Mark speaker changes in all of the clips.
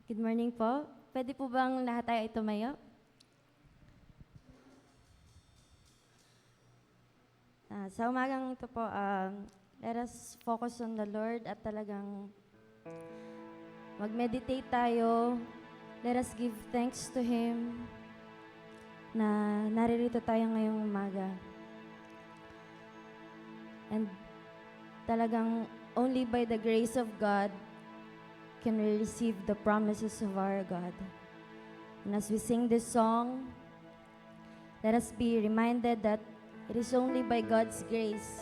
Speaker 1: Good morning po. Pwede po bang lahat tayo ay tumayo? Sa umagang ito po, let us focus on the Lord at talagang mag-meditate tayo. Let us give thanks to Him na naririto tayo ngayong umaga. And talagang only by the grace of God can we receive the promises of our God. And as we sing this song, let us be reminded that it is only by God's grace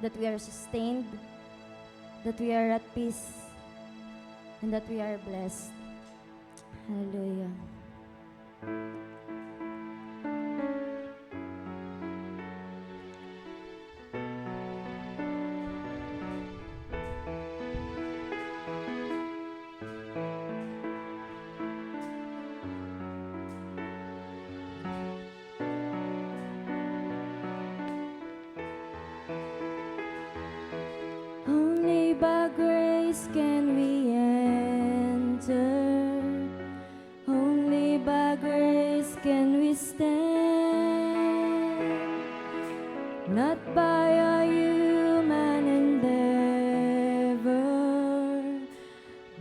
Speaker 1: that we are sustained, that we are at peace, and that we are blessed. Hallelujah. Only by grace can we enter. Only by grace can we stand. Not by our human endeavor,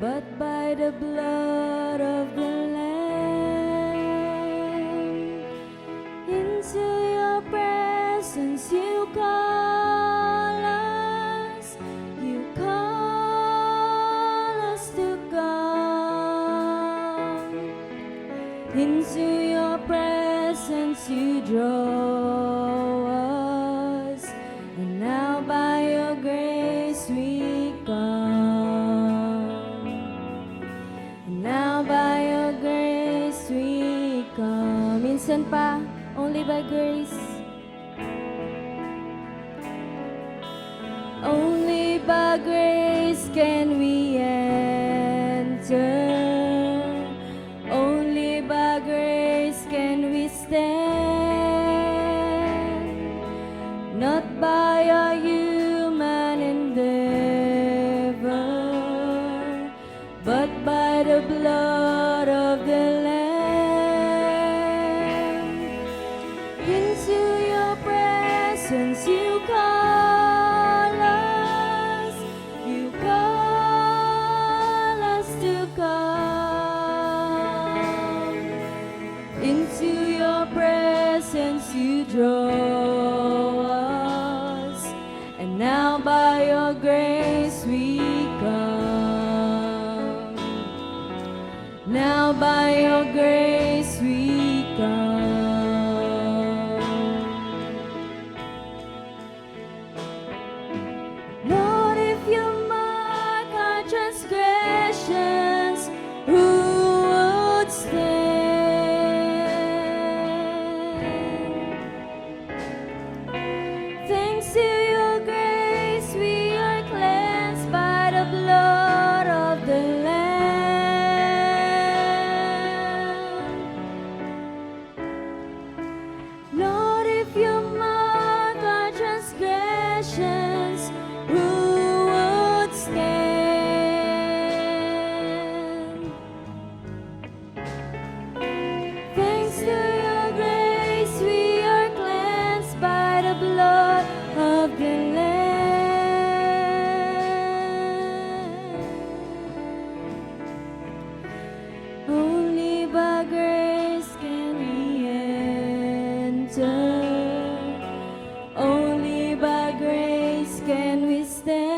Speaker 1: but by the blood of the Lamb. Into your presence you call us. You call us to come. Into your presence you draw us. And now by your grace we come. And now by your grace we come. Minsan pa, only by grace. Only by grace can we enter. Only by grace can we stand. Not by our human endeavor, but by the blood of the Lamb. Into your presence you call us. You call us to come. Into your presence you draw us. And now by your grace we come. Now by your grace we come. Lord, if you mark our transgressions, who would stand? Thanks to your grace, we are cleansed by the blood of the Lamb. Lord, if you mark our transgressions, who would stand? Thanks to your grace, we are cleansed by the blood of the Lamb. Only by grace can we enter. Only by grace can we stand.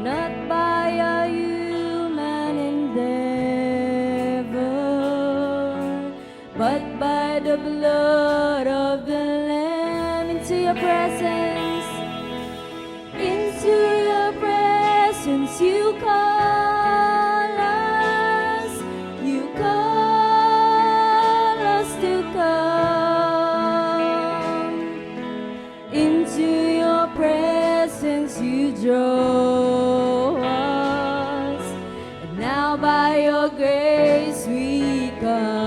Speaker 1: Not by our human endeavor, but by the blood of the Lamb. Into your presence, into your presence you call us. You call us to come. Into your presence you draw us. And now by your grace we come.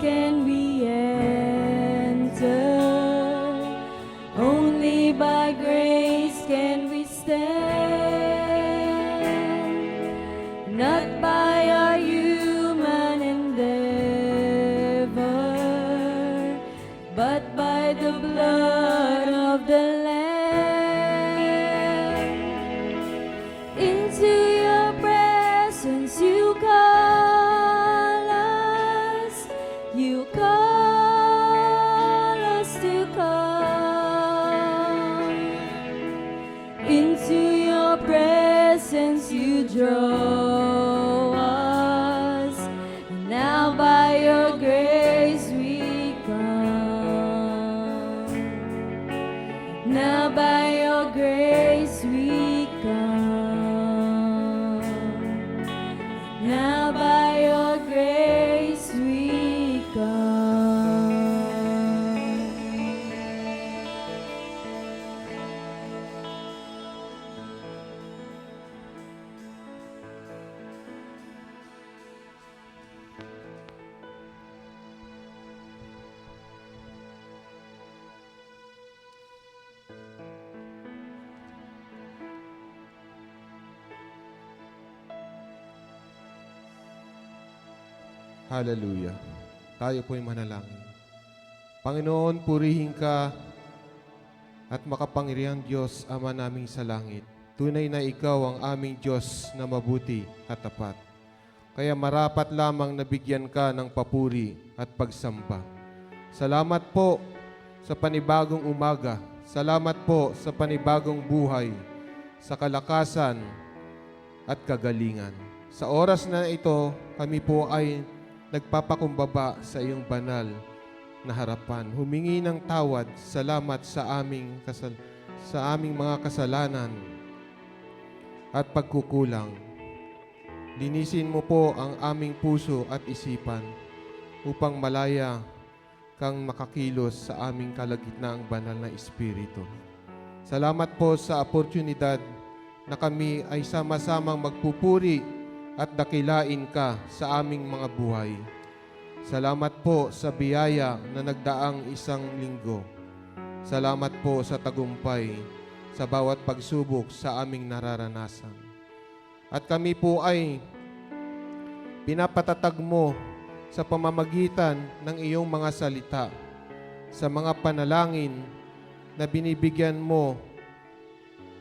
Speaker 1: can we enter. Only by grace can we stand, not by our human endeavor, but by the blood of the Lamb. Into your presence you call us, you call us to come. Into your presence you draw us, and now by your grace we come. Now by your grace we come. Now by your grace we come.
Speaker 2: Hallelujah. Tayo po'y manalangin. Panginoon, purihin ka at makapangyarihang Diyos, Ama naming sa langit. Tunay na Ikaw ang aming Diyos na mabuti at tapat. Kaya marapat lamang nabigyan ka ng papuri at pagsamba. Salamat po sa panibagong umaga. Salamat po sa panibagong buhay, sa kalakasan at kagalingan. Sa oras na ito, kami po ay nagpapakumbaba sa iyong banal na harapan. Humingi ng tawad, salamat sa aming mga kasalanan at pagkukulang. Linisin mo po ang aming puso at isipan upang malaya kang makakilos sa aming kalagitnaang banal na Espiritu. Salamat po sa oportunidad na kami ay sama-samang magpupuri at dakilain ka sa aming mga buhay. Salamat po sa biyaya na nagdaang isang linggo. Salamat po sa tagumpay sa bawat pagsubok sa aming nararanasan. At kami po ay pinapatatag mo sa pamamagitan ng iyong mga salita, sa mga panalangin na binibigyan mo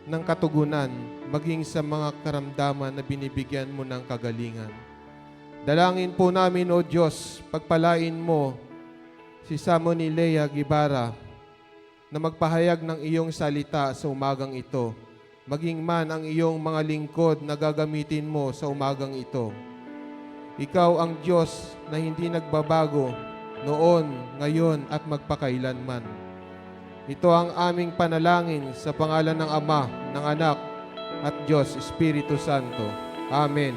Speaker 2: ng katugunan, maging sa mga karamdaman na binibigyan mo ng kagalingan. Dalangin po namin, O Diyos, pagpalain mo si Samoni Lea Gibara na magpahayag ng iyong salita sa umagang ito, maging man ang iyong mga lingkod na gagamitin mo sa umagang ito. Ikaw ang Diyos na hindi nagbabago noon, ngayon at magpakailanman. Ito ang aming panalangin sa pangalan ng Ama, ng Anak, at Diyos, Espiritu Santo. Amen.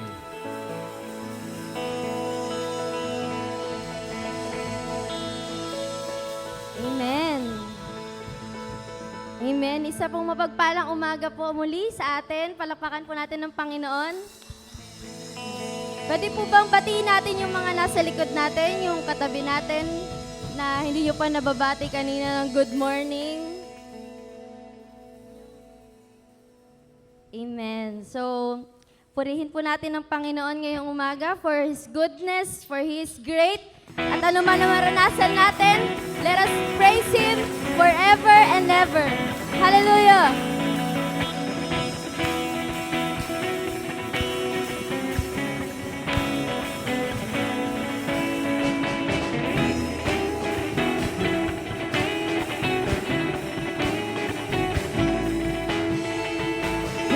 Speaker 1: Amen. Amen. Isa pong mapagpalang umaga po muli sa atin. Palakpakan po natin ng Panginoon. Pwede po bang batiin natin yung mga nasa likod natin, yung katabi natin, na hindi nyo pa nababati kanina ng good morning? Amen. So, purihin po natin ang Panginoon ngayong umaga for His goodness, for His great. At ano man ang maranasan natin, let us praise Him forever and ever. Hallelujah!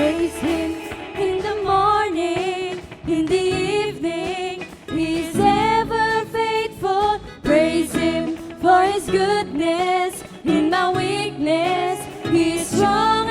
Speaker 1: Praise Him in the morning, in the evening. He's ever faithful. Praise Him for His goodness in my weakness. He's strong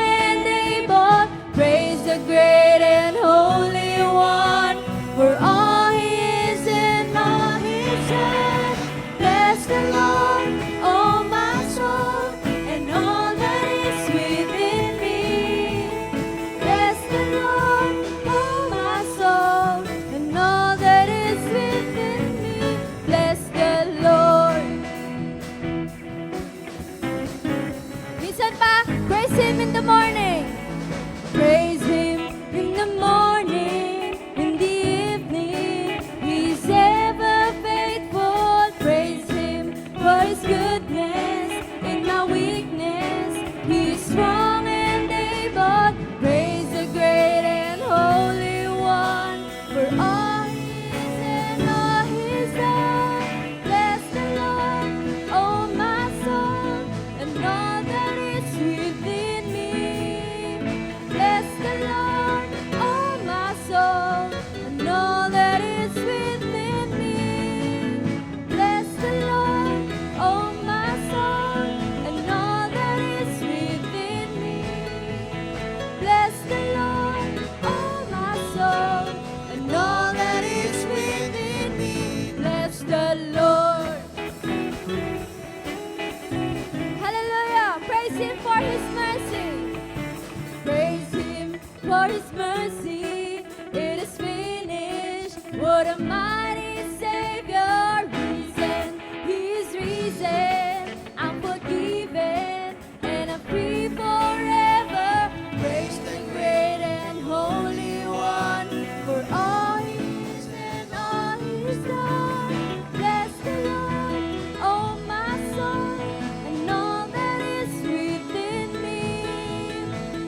Speaker 1: What a mighty Savior, risen, He's risen. I'm forgiven and I'm free forever. Praise the great and holy one for all He's and all He's done. Bless the Lord, oh my soul, and all that is within me.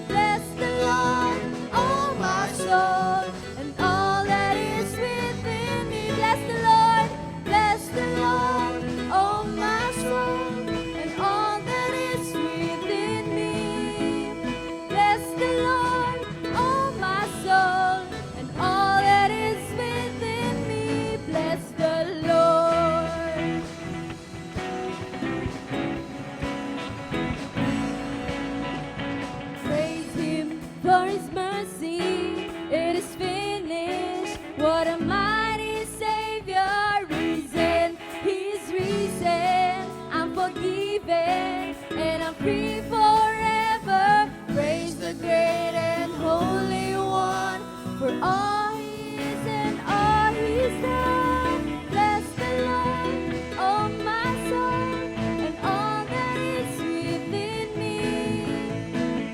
Speaker 1: Bless the Lord, oh my soul, and all that is within me. Bless the Lord, oh my soul, and all that is within me. Bless the Lord, oh my soul, and all that is within me. Bless the Lord. Praise Him for His mercy, it is finished. What a mighty Savior, risen, He's risen. I'm forgiven and I'm free forever. Praise the great and holy one for all He is and all He's done. Bless the Lord, oh my soul, and all that is within me.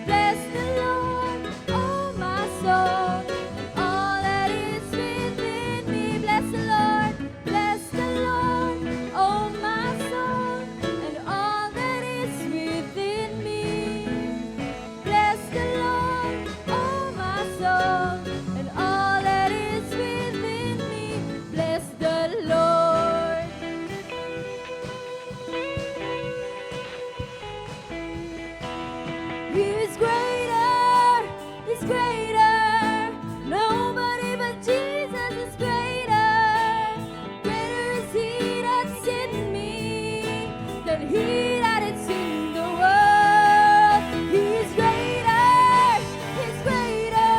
Speaker 1: Bless the Lord, oh my soul, and all that is within me. Bless the Lord, oh my soul, and all that is within me. Bless the Lord, oh my soul, and all that is within me. Bless the Lord. He's greater, He's greater. Nobody but Jesus is greater. Greater is He that's in me than He that is in the world. He's greater, He's greater.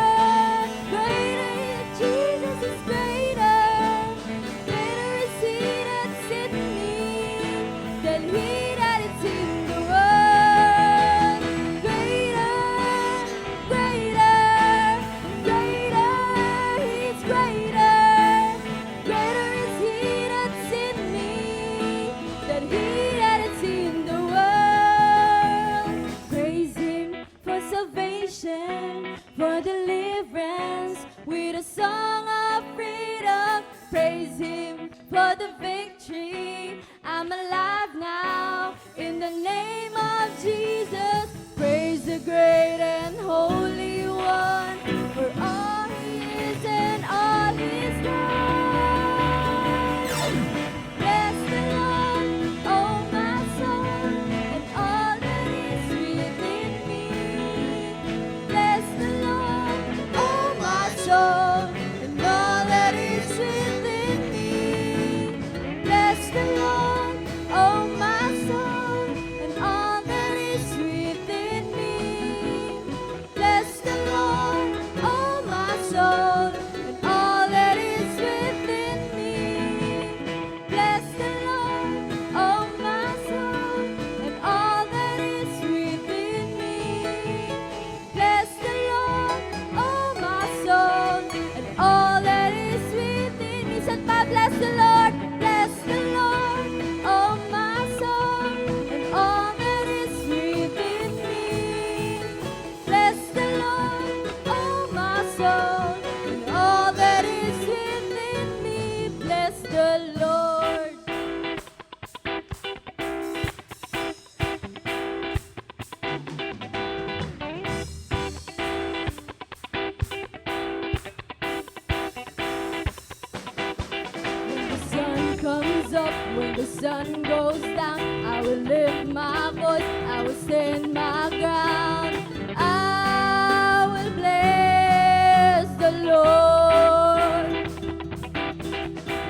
Speaker 1: Greater, Jesus is greater. Greater is He that's in me than He that is in the world. For deliverance with a song of freedom. Praise Him for the victory. I'm alive now in the name of Jesus. Praise the great and holy one for all He is and all He's done. Bless the Lord, oh my soul, and all that is within me. Bless the Lord, oh my soul, and all that is within me. Bless the Lord, oh my soul, and all that is within me. Bless the Lord, oh my soul, and all that is within me. Bless the Lord, oh my soul, and all that is within me. Bless the Lord, oh my soul, and all that is within me. Said pa, bless the Lord, oh my soul, and all that is within me. Bless the Lord, oh my soul, and all that is within me. Bless the Lord. When the sun comes up, when the sun goes down, I will lift my voice, I will stand my ground. I will bless the Lord.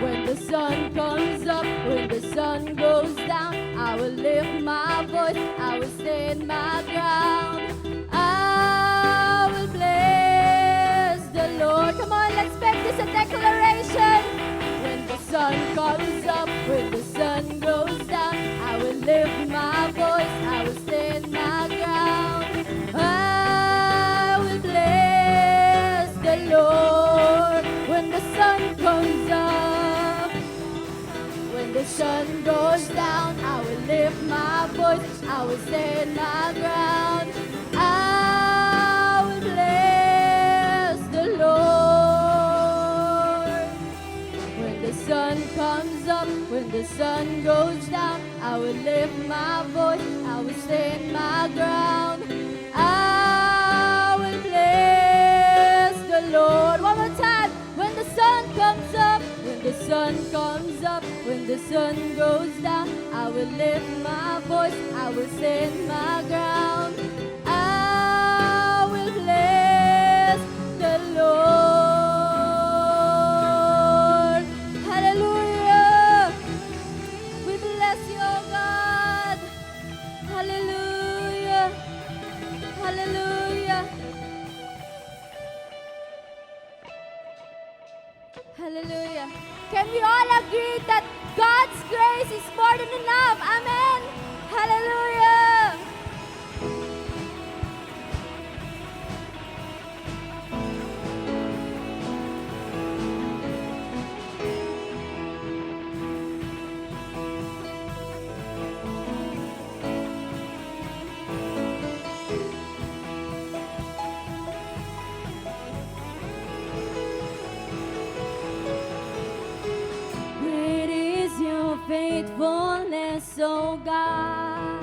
Speaker 1: When the sun comes up, when the sun goes down, I will lift my voice, I will stand my ground. I will bless the Lord. Come on, let's make this a declaration. When the sun comes up, when the sun goes down, I will lift my voice, I will stand my ground. I will bless the Lord. When the sun comes up, when the sun goes down, I will lift my voice, I will stand my ground. I will bless the Lord. When the sun comes up, when the sun goes down, I will lift my voice, I will stand my ground. I will bless the Lord. One more time. When the sun comes up, when the sun comes up, when the sun goes down, I will lift my voice, I will stand my ground. I will bless the Lord. Hallelujah. We bless you, oh God. Hallelujah. Hallelujah. Hallelujah. Can we all agree that God's grace is more than enough? Amen. Hallelujah. Great is your faithfulness, oh God.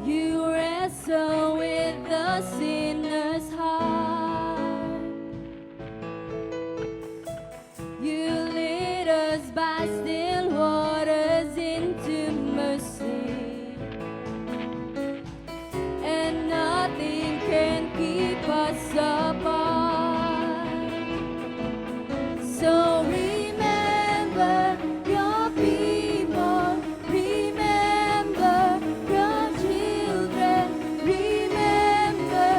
Speaker 1: You wrestle with the sinner's heart. You lead us by still waters into mercy, and nothing can keep us apart. So remember your people, remember your children, remember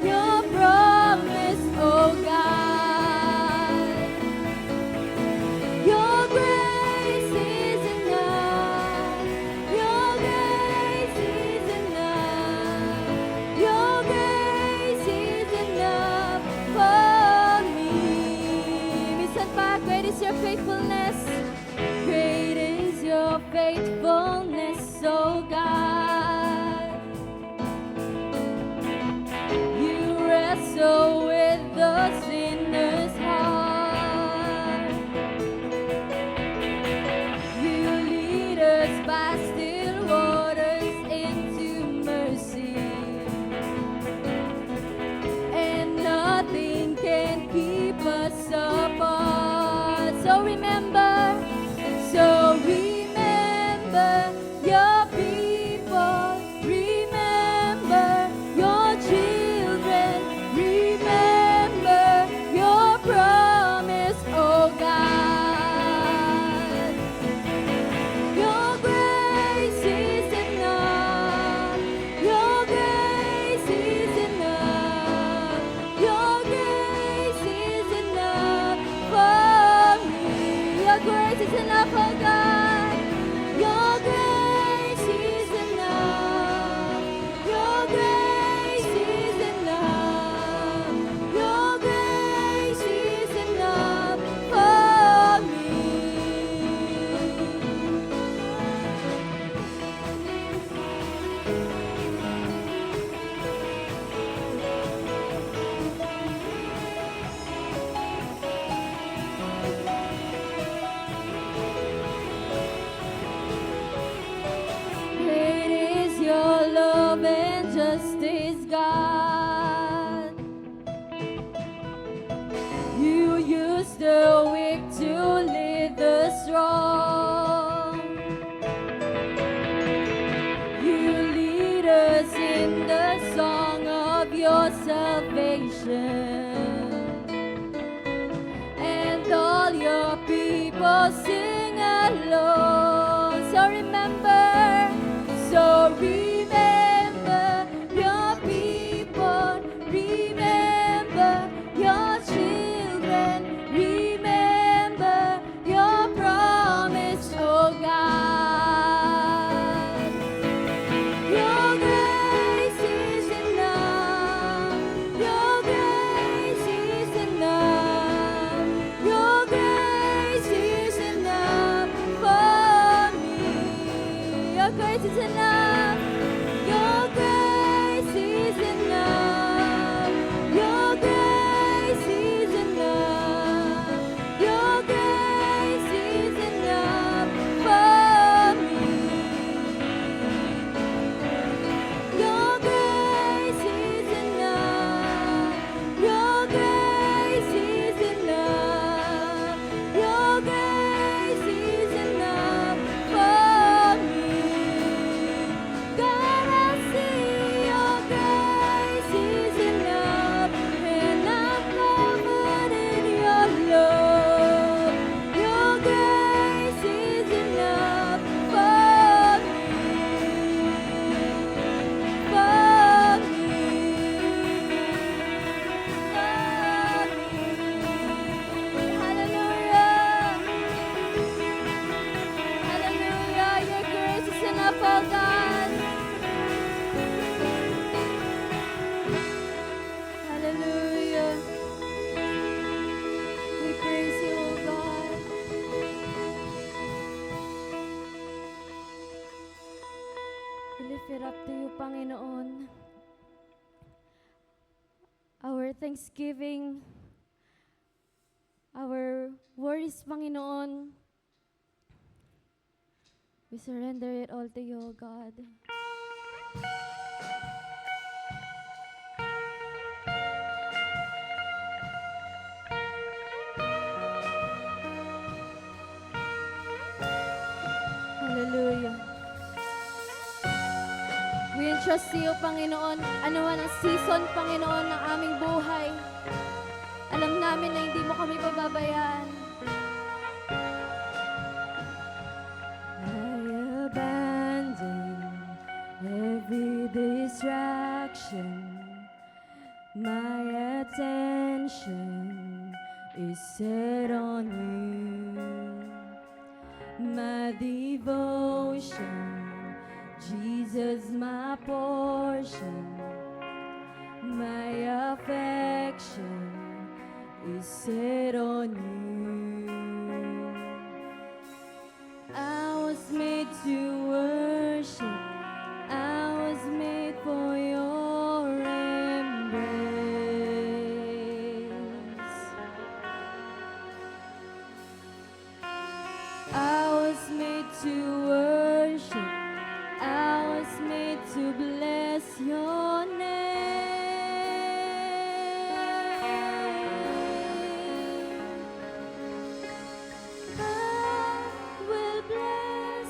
Speaker 1: your promise, oh God. Your grace is enough, your grace is enough, your grace is enough for me. Minsan pa, great is your faithfulness, great is your faithfulness, oh God. You wrestle with the sinner's heart. You lead us by still waters into mercy, and nothing can keep us apart. So remember your people, remember your children, remember your promise, oh God. Your grace is enough, your grace is enough, your grace is enough for me. Your grace is enough, oh God. Your grace is enough, your grace is enough, your grace is enough for me. Great is your love and justice, God. You use the weak to lead the strong. You lead us in the song of your salvation, and all your people sing along. So remember your people, remember your children, remember your promise, oh God. Your grace is enough, your grace is enough. thanksgiving, our worries, Panginoon, we surrender it all to you, God. Hallelujah. We entrust to you, Panginoon, ano man ang season, Panginoon, ng aming buhay. Alam namin na hindi mo kami pababayaan. I abandon every distraction. My attention is set on you. My devotion, Jesus, my portion. My affection is set on you. I was made to worship. I was made for your embrace. I was made to worship. I was made to bless your name. I will bless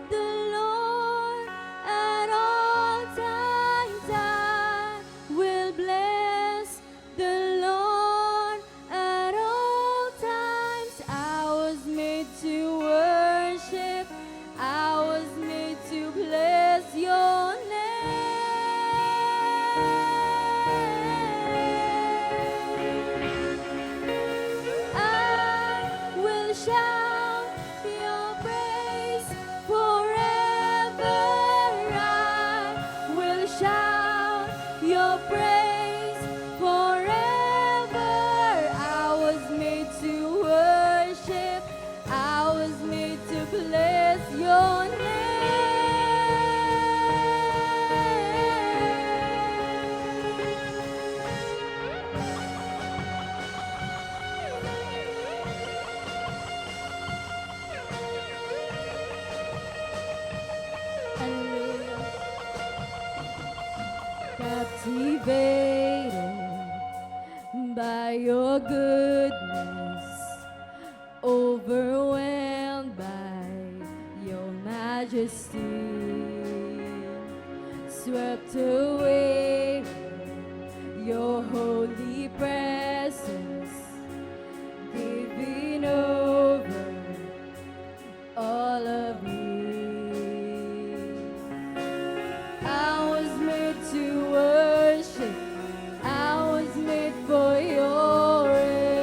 Speaker 1: the Lord at all times. I will bless the Lord at all times. I was made to worship. I was made to bless your name. I will shout your praise forever. I will shout your praise forever. I was made to worship. I was made to bless your name. Hallelujah. Captivated by your goodness, overwhelmed by your majesty, swept away your holy presence, giving over all of me. I was made to worship. I was made for your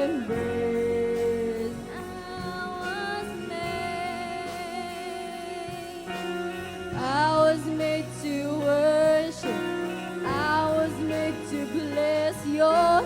Speaker 1: embrace. I was made to worship. I was made to bless your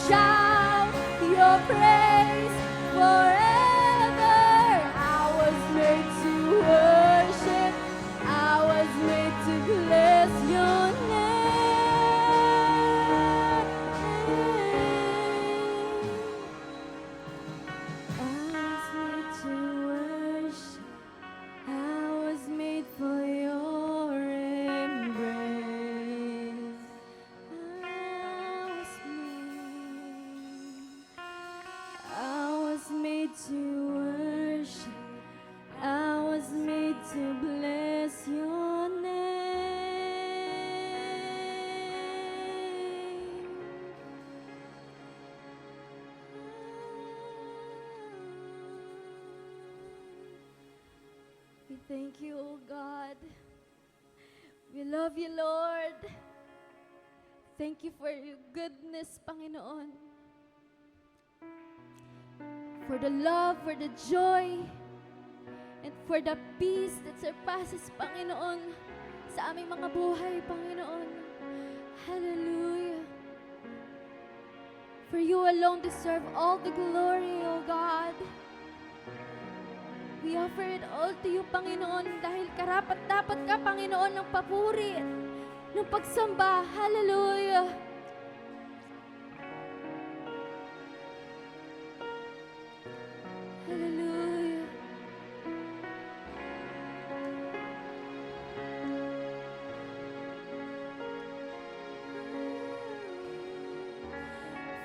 Speaker 1: shout your praise forever. I was made to worship, I was made to bless your name. I was made to worship, I was made for your embrace. I was made to worship, I was made to bless your name. We thank you, O God. We love you, Lord. Thank you for your goodness, Panginoon. For the love, for the joy, and for the peace that surpasses, Panginoon, sa aming mga buhay, Panginoon. Hallelujah. For you alone deserve all the glory, O God. We offer it all to you, Panginoon, dahil karapat-dapat ka, Panginoon, ng papuri, ng pagsamba. Hallelujah. Hallelujah.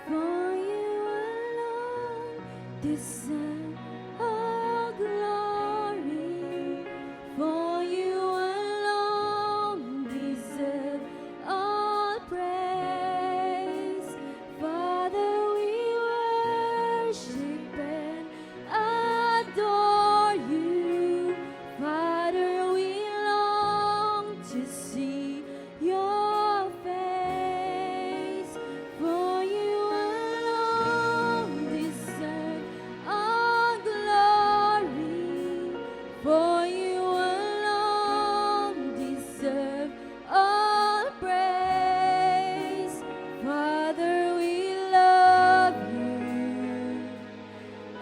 Speaker 1: For you alone deserve all glory. For you alone deserve all praise. Father, we worship and adore you. Father, we long to see your face. For you alone deserve all glory. For you alone deserve all praise. Father, we love you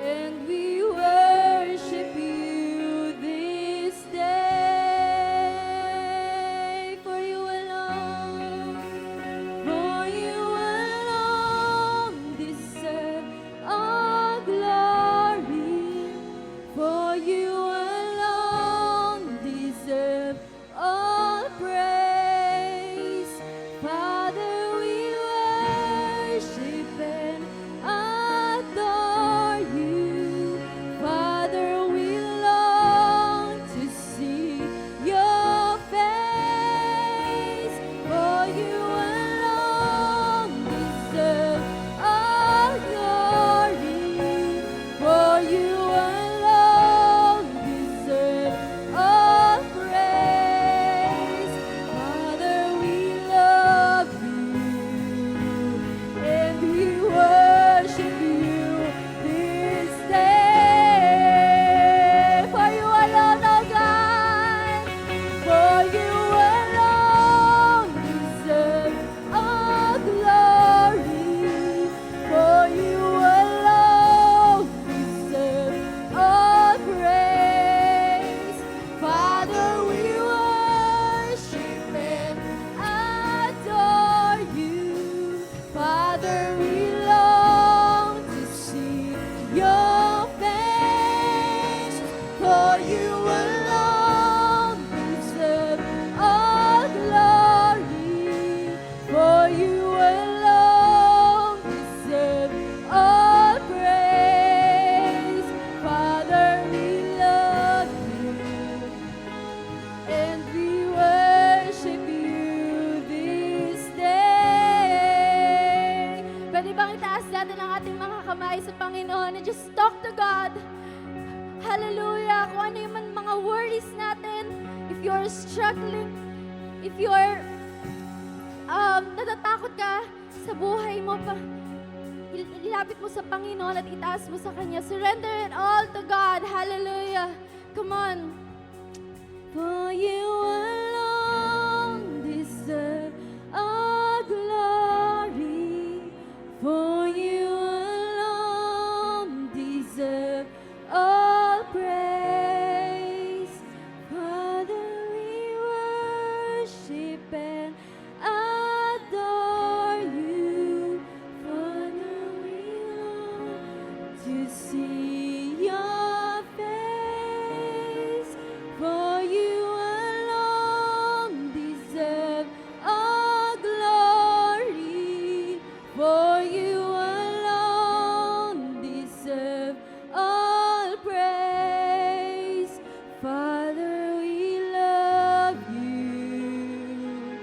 Speaker 1: and we worship you this day. For you alone deserve all glory. For you alone deserve all praise. Father, we worship and adore you. Father, we long to see your face. For you alone deserve all glory. For you alone deserve all praise. Father, we love you and we worship you this day. For you alone, oh God, for you alone deserve all glory. For you alone deserve all praise. Father, we worship and adore you. Father, we long to see your face. For you alone deserve all glory. For you alone deserve all praise. Father, we love you and we worship you this day. Pwede bang itaas natin ang ating mga kamay sa Panginoon and just talk to God? Hallelujah! Kung ano yung mga worries natin, if you're struggling, if you're natatakot ka sa buhay mo, ilapit mo sa Panginoon at itaas mo sa Kanya. Surrender it all to God. Hallelujah! Come on! For you alone deserve all glory. For see your face, for you alone deserve all glory, for you alone deserve all praise. Father, we love you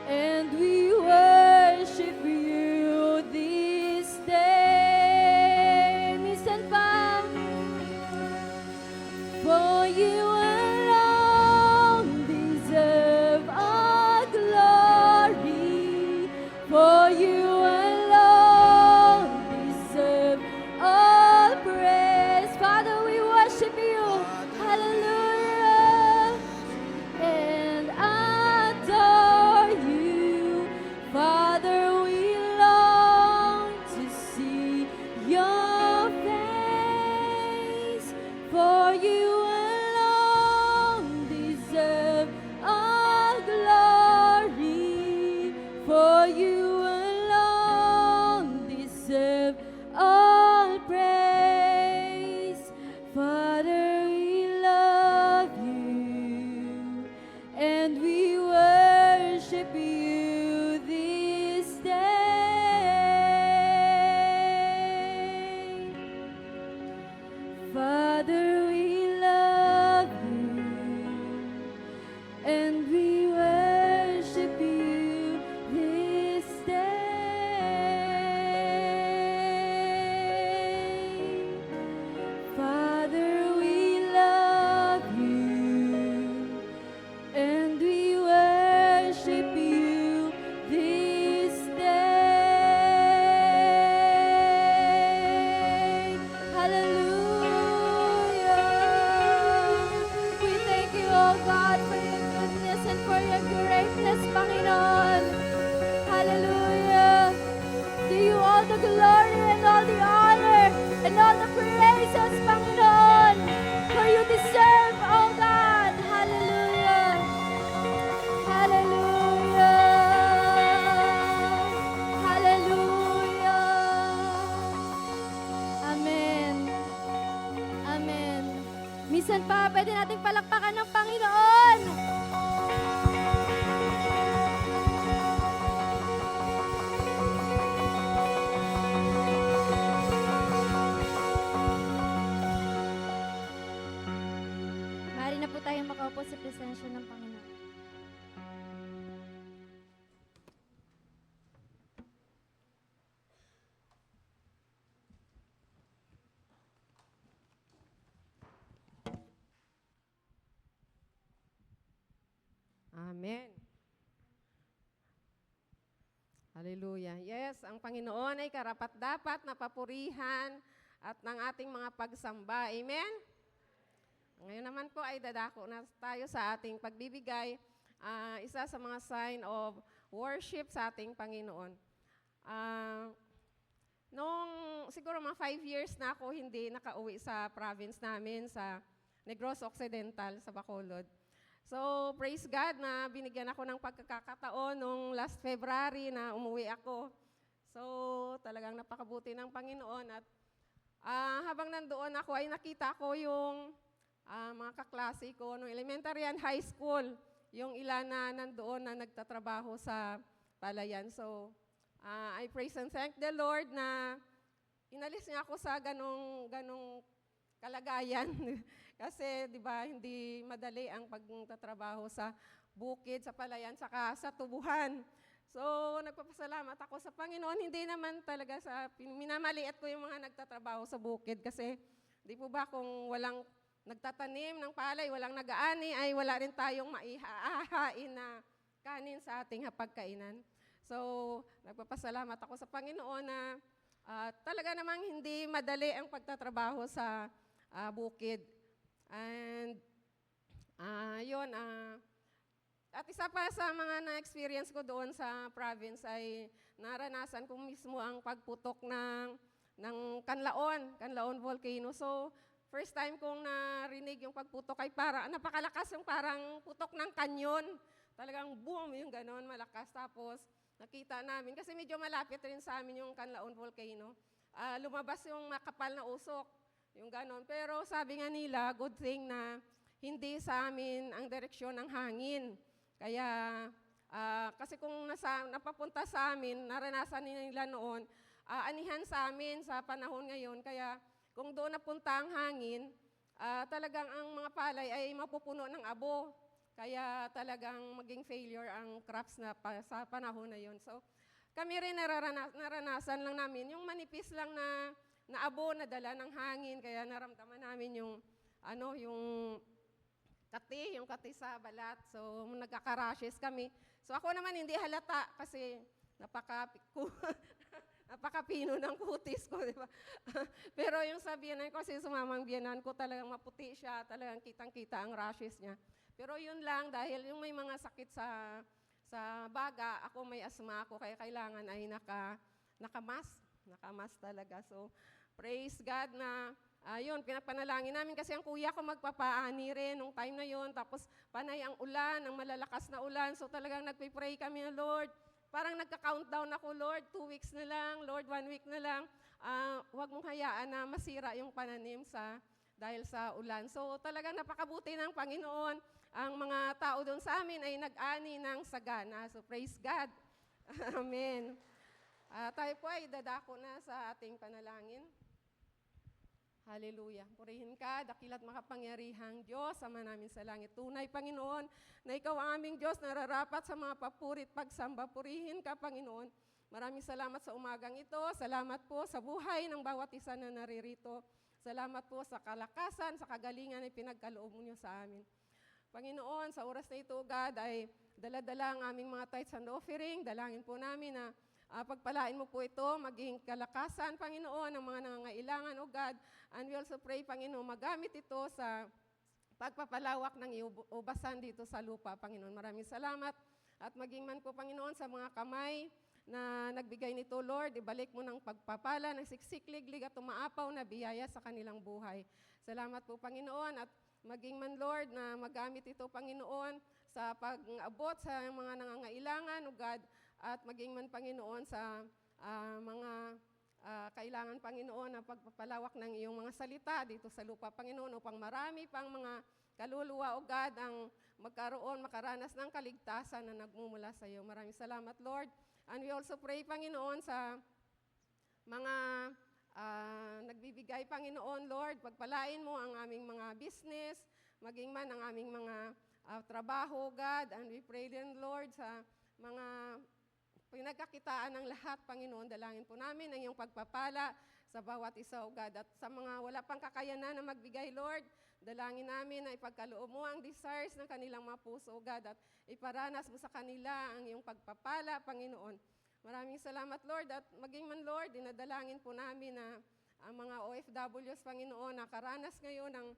Speaker 1: and we worship you this day. Minsan pa, for you alone deserve all glory, for you alone deserve all praise. Father, we worship you. Hallelujah. And adore you. Father, we long to see your face, for you alone deserve all glory, for you alone deserve all praise. Father, we love you and we worship you this day. Father, we love you and we worship you this day. Father, we love you and we worship you this day. Hallelujah. We thank you, oh God, for your goodness and for your greatness, Panginoon. Hallelujah. To you all the glory and all the honor and all the praises, Panginoon. For you deserve, oh God. Hallelujah. Hallelujah. Hallelujah. Amen. Amen. Minsan pa, pwede nating palakpakan ng Panginoon. Maaari na po tayong makaupo sa presensya ng Panginoon.
Speaker 3: Amen. Hallelujah. Yes, ang Panginoon ay karapat-dapat na papurihan at ng ating mga pagsamba. Amen? Ngayon naman po ay dadako na tayo sa ating pagbibigay. Isa sa mga sign of worship sa ating Panginoon. Nung siguro mga 5 years na ako hindi nakauwi sa province namin sa Negros Occidental sa Bacolod. So, praise God na binigyan ako ng pagkakataon nung last February na umuwi ako. So, talagang napakabuti ng Panginoon at habang nandoon ako ay nakita ko yung mga kaklase ko nung elementary and high school, yung ilan na nandoon na nagtatrabaho sa palayan. So, I praise and thank the Lord na inalis niya ako sa ganong kalagayan. Kasi, di ba, hindi madali ang pagtatrabaho sa bukid, sa palayan, saka sa tubuhan. So, nagpapasalamat ako sa Panginoon. Hindi naman talaga minamaliit ko yung mga nagtatrabaho sa bukid. Kasi, di po ba, kung walang nagtatanim ng palay, walang nag-aani, ay wala rin tayong maihahain na kanin sa ating hapagkainan. So, nagpapasalamat ako sa Panginoon na talaga namang hindi madali ang pagtatrabaho sa bukid. And, at isa pa sa mga na-experience ko doon sa province ay naranasan ko mismo ang pagputok ng Canlaon volcano. So, first time kong narinig yung pagputok ay napakalakas yung parang putok ng kanyon. Talagang boom, yung ganon, malakas. Tapos, nakita namin, kasi medyo malapit rin sa amin yung Canlaon volcano. Lumabas yung makapal na usok. Yung ganon. Pero sabi nga nila, good thing na hindi sa amin ang direksyon ng hangin. Kaya, kasi kung napapunta sa amin, naranasan nila noon, anihan sa amin sa panahon ngayon. Kaya kung doon napunta ang hangin, talagang ang mga palay ay mapupuno ng abo. Kaya talagang maging failure ang crops na sa panahon na yun. So, kami rin naranasan lang namin, yung manipis lang na abo na dala ng hangin, kaya naramdaman namin yung kati sa balat. So, nagkaka-rashes kami. So, ako naman hindi halata kasi napakapino ng kutis ko, di ba? Pero yung sa biyanan ko, kasi sumamang biyanan ko, talagang maputi siya, talagang kitang-kita ang rashes niya. Pero yun lang, dahil yung may mga sakit sa baga, ako may asma ako, kaya kailangan ay nakamas talaga. So, praise God na, yun, pinapanalangin namin kasi ang kuya ko magpapaani rin nung time na yun, tapos panay ang ulan, ang malalakas na ulan, so talagang nagpipray kami na, Lord, parang nagka-countdown ako, Lord, 2 weeks na lang, Lord, 1 week na lang, huwag mong hayaan na masira yung pananim dahil sa ulan. So talagang napakabuti ng Panginoon. Ang mga tao doon sa amin ay nag-ani ng sagana. So praise God. Amen. Tayo po ay dadako na sa ating panalangin. Hallelujah. Purihin ka, dakilat makapangyarihang Diyos, Ama namin sa langit. Tunay, Panginoon, na Ikaw ang aming Diyos, nararapat sa mga papurit pagsamba. Purihin ka, Panginoon. Maraming salamat sa umagang ito. Salamat po sa buhay ng bawat isa na naririto. Salamat po sa kalakasan, sa kagalingan na pinagkaloob niyo sa amin. Panginoon, sa oras na ito, God, ay dala-dala ang aming mga tithes and offering. Dalangin po namin na pagpalain mo po ito, maging kalakasan, Panginoon, ng mga nangangailangan, O God. And we also pray, Panginoon, magamit ito sa pagpapalawak ng ubasan dito sa lupa, Panginoon. Maraming salamat. At maging man po, Panginoon, sa mga kamay na nagbigay nito, Lord, ibalik mo ng pagpapala, ng siksik-liglig at umaapaw na biyaya sa kanilang buhay. Salamat po, Panginoon, at maging man, Lord, na magamit ito, Panginoon, sa pag-abot sa mga nangangailangan, O God, at maging man, Panginoon, sa mga kailangan, Panginoon, na pagpapalawak ng iyong mga salita dito sa lupa, Panginoon, upang marami pang mga kaluluwa, O God, ang makaranas ng kaligtasan na nagmumula sa iyo. Maraming salamat, Lord. And we also pray, Panginoon, sa mga nagbibigay, Panginoon, Lord, pagpalain mo ang aming mga business, maging man ang aming mga trabaho, God, and we pray din, Lord, sa mga pinagkakitaan ng lahat, Panginoon, dalangin po namin ang iyong pagpapala sa bawat isa, O God, at sa mga wala pang kakayanan na magbigay, Lord, dalangin namin na ipagkaloob mo ang desires ng kanilang mga puso, O God, at iparanas mo sa kanila ang iyong pagpapala, Panginoon. Maraming salamat, Lord, at maging man, Lord, dinadalangin po namin na ang mga OFWs, Panginoon, nakaranas ngayon ng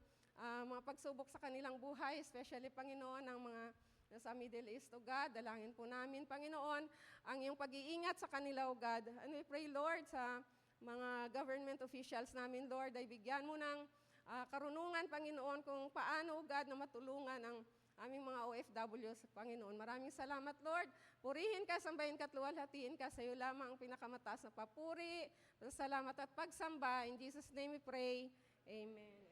Speaker 3: mga pagsubok sa kanilang buhay, especially, Panginoon, ang mga nasa Middle East, O God. Dalangin po namin, Panginoon, ang iyong pag-iingat sa kanila, O God. And we pray, Lord, sa mga government officials namin, Lord, ay bigyan mo ng karunungan, Panginoon, kung paano, O God, na matulungan ang aming mga OFWs, Panginoon. Maraming salamat, Lord. Purihin ka, sambahin ka, at luwalhatiin ka. Sa iyo lamang ang pinakamataas na papuri, salamat at pagsamba. In Jesus' name we pray. Amen.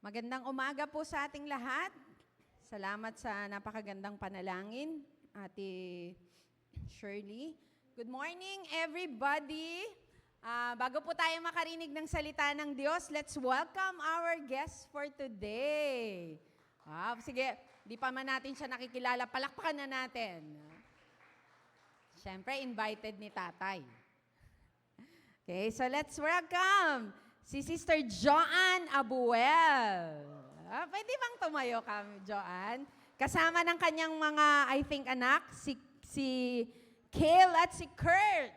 Speaker 4: Magandang umaga po sa ating lahat. Salamat sa napakagandang panalangin, Ate Shirley. Good morning, everybody. Bago po tayo makarinig ng salita ng Diyos, let's welcome our guest for today. Sige, di pa man natin siya nakikilala, palakpakan na natin. Siyempre, invited ni Tatay. Okay, so let's welcome si Sister Joanne Abuel. Pwede bang tumayo kami, Joanne? Kasama ng kanyang mga, I think, anak, si Kale at si Kurt.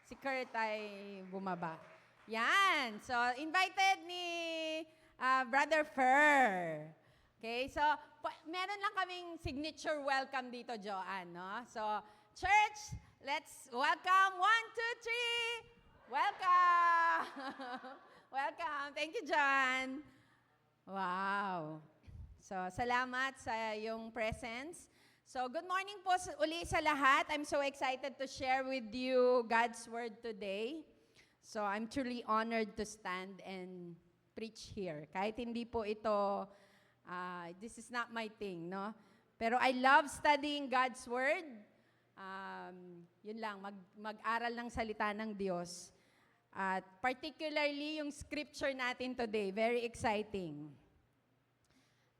Speaker 4: Si Kurt ay bumaba. Yan. So, invited ni Brother Fer. Okay, so, meron lang kaming signature welcome dito, Joanne, no? So, Church, let's welcome 1, 2, 3. Welcome! Welcome. Thank you, John. Wow. So, salamat sa iyong presence. So, good morning po uli sa lahat. I'm so excited to share with you God's Word today. So, I'm truly honored to stand and preach here. Kahit hindi po ito, this is not my thing, no? Pero I love studying God's Word. Yun lang, mag-aral ng salita ng Diyos. At particularly yung scripture natin today, very exciting.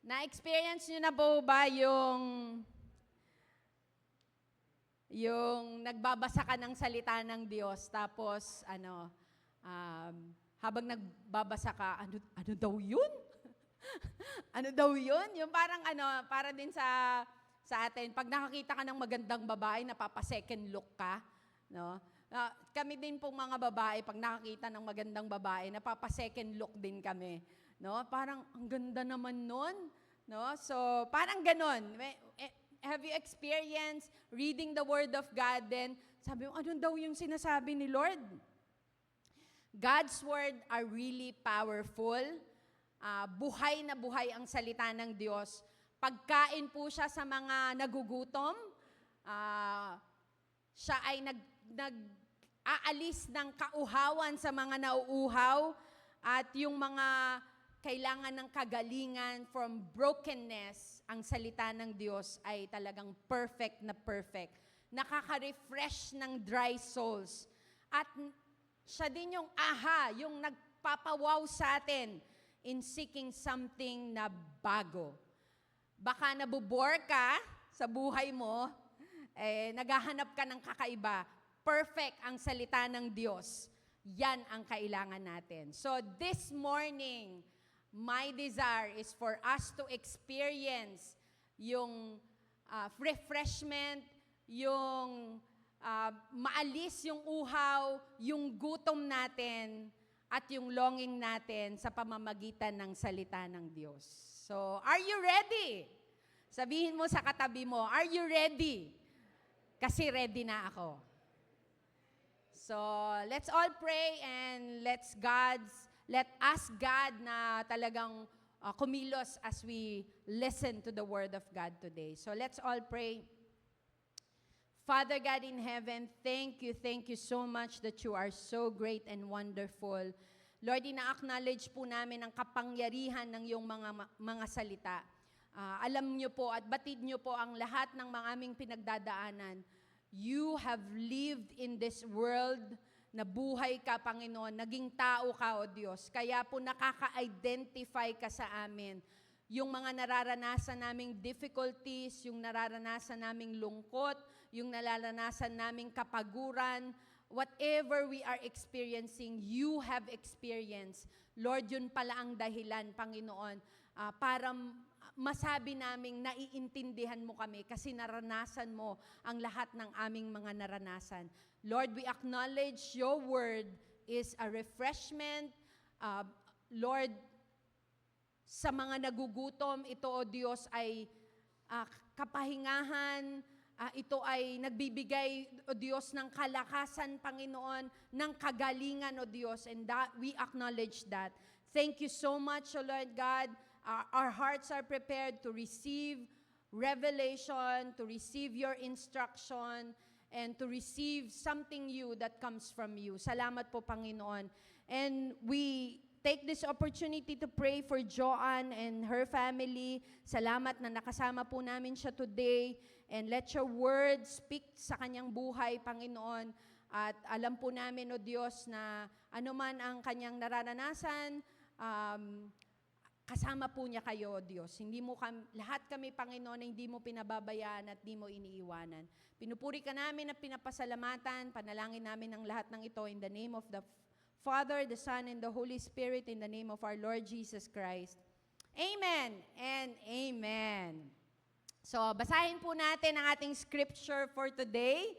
Speaker 4: Na-experience nyo na po ba yung nagbabasa ka ng salita ng Diyos, tapos habang nagbabasa ka, ano daw yun? Ano daw yun? Yung parang para din sa atin, pag nakakita ka ng magandang babae, napapa-second look ka, no? Kami din pong mga babae, pag nakakita ng magandang babae, napapa-second look din kami, no? Parang ang ganda naman nun, no? So, parang ganon. Have you experienced reading the Word of God, then sabi mo, ano daw yung sinasabi ni Lord? God's Word are really powerful. Buhay na buhay ang salita ng Diyos. Pagkain po siya sa mga nagugutom. Siya ay nag-aalis ng kauhawan sa mga nauuhaw at yung mga kailangan ng kagalingan from brokenness, ang salita ng Diyos ay talagang perfect na perfect. Nakaka-refresh ng dry souls. At siya din yung yung nagpapawaw sa atin in seeking something na bago. Baka nabubore ka sa buhay mo, naghahanap ka ng kakaiba. Perfect ang salita ng Diyos. Yan ang kailangan natin. So this morning, my desire is for us to experience yung refreshment, yung maalis yung uhaw, yung gutom natin, at yung longing natin sa pamamagitan ng salita ng Diyos. So, are you ready? Sabihin mo sa katabi mo, are you ready? Kasi ready na ako. So, let's all pray and let us God na talagang kumilos as we listen to the Word of God today. So let's all pray. Father God in heaven, thank you so much that you are so great and wonderful. Lord, ina-acknowledge po namin ang kapangyarihan ng iyong mga salita. Alam niyo po at batid niyo po ang lahat ng mga aming pinagdadaanan. You have lived in this world, nabuhay ka, Panginoon, naging tao ka, O Diyos. Kaya po nakaka-identify ka sa amin. Yung mga nararanasan naming difficulties, yung nararanasan naming lungkot, yung nararanasan naming kapaguran, whatever we are experiencing, you have experienced. Lord, yun pala ang dahilan, Panginoon, para masabi naming naiintindihan mo kami kasi naranasan mo ang lahat ng aming mga naranasan. Lord, we acknowledge your word is a refreshment. Lord, sa mga nagugutom, ito, O Diyos, ay kapahingahan. Ito ay nagbibigay, O Diyos, ng kalakasan, Panginoon, ng kagalingan, O Diyos, and that we acknowledge that. Thank you so much, O Lord God. Our hearts are prepared to receive revelation, to receive your instruction, and to receive something new that comes from you. Salamat po, Panginoon. And we take this opportunity to pray for Joanne and her family. Salamat na nakasama po namin siya today. And let your word speak sa kanyang buhay, Panginoon. At alam po namin, O Diyos, na anuman ang kanyang nararanasan, kasama po niya kayo, O Diyos. Lahat kami, Panginoon, hindi mo pinababayaan at hindi mo iniiwanan. Pinupuri ka namin at pinapasalamatan. Panalangin namin ang lahat ng ito in the name of the Father, the Son, and the Holy Spirit, in the name of our Lord Jesus Christ. Amen and amen. So, basahin po natin ang ating scripture for today.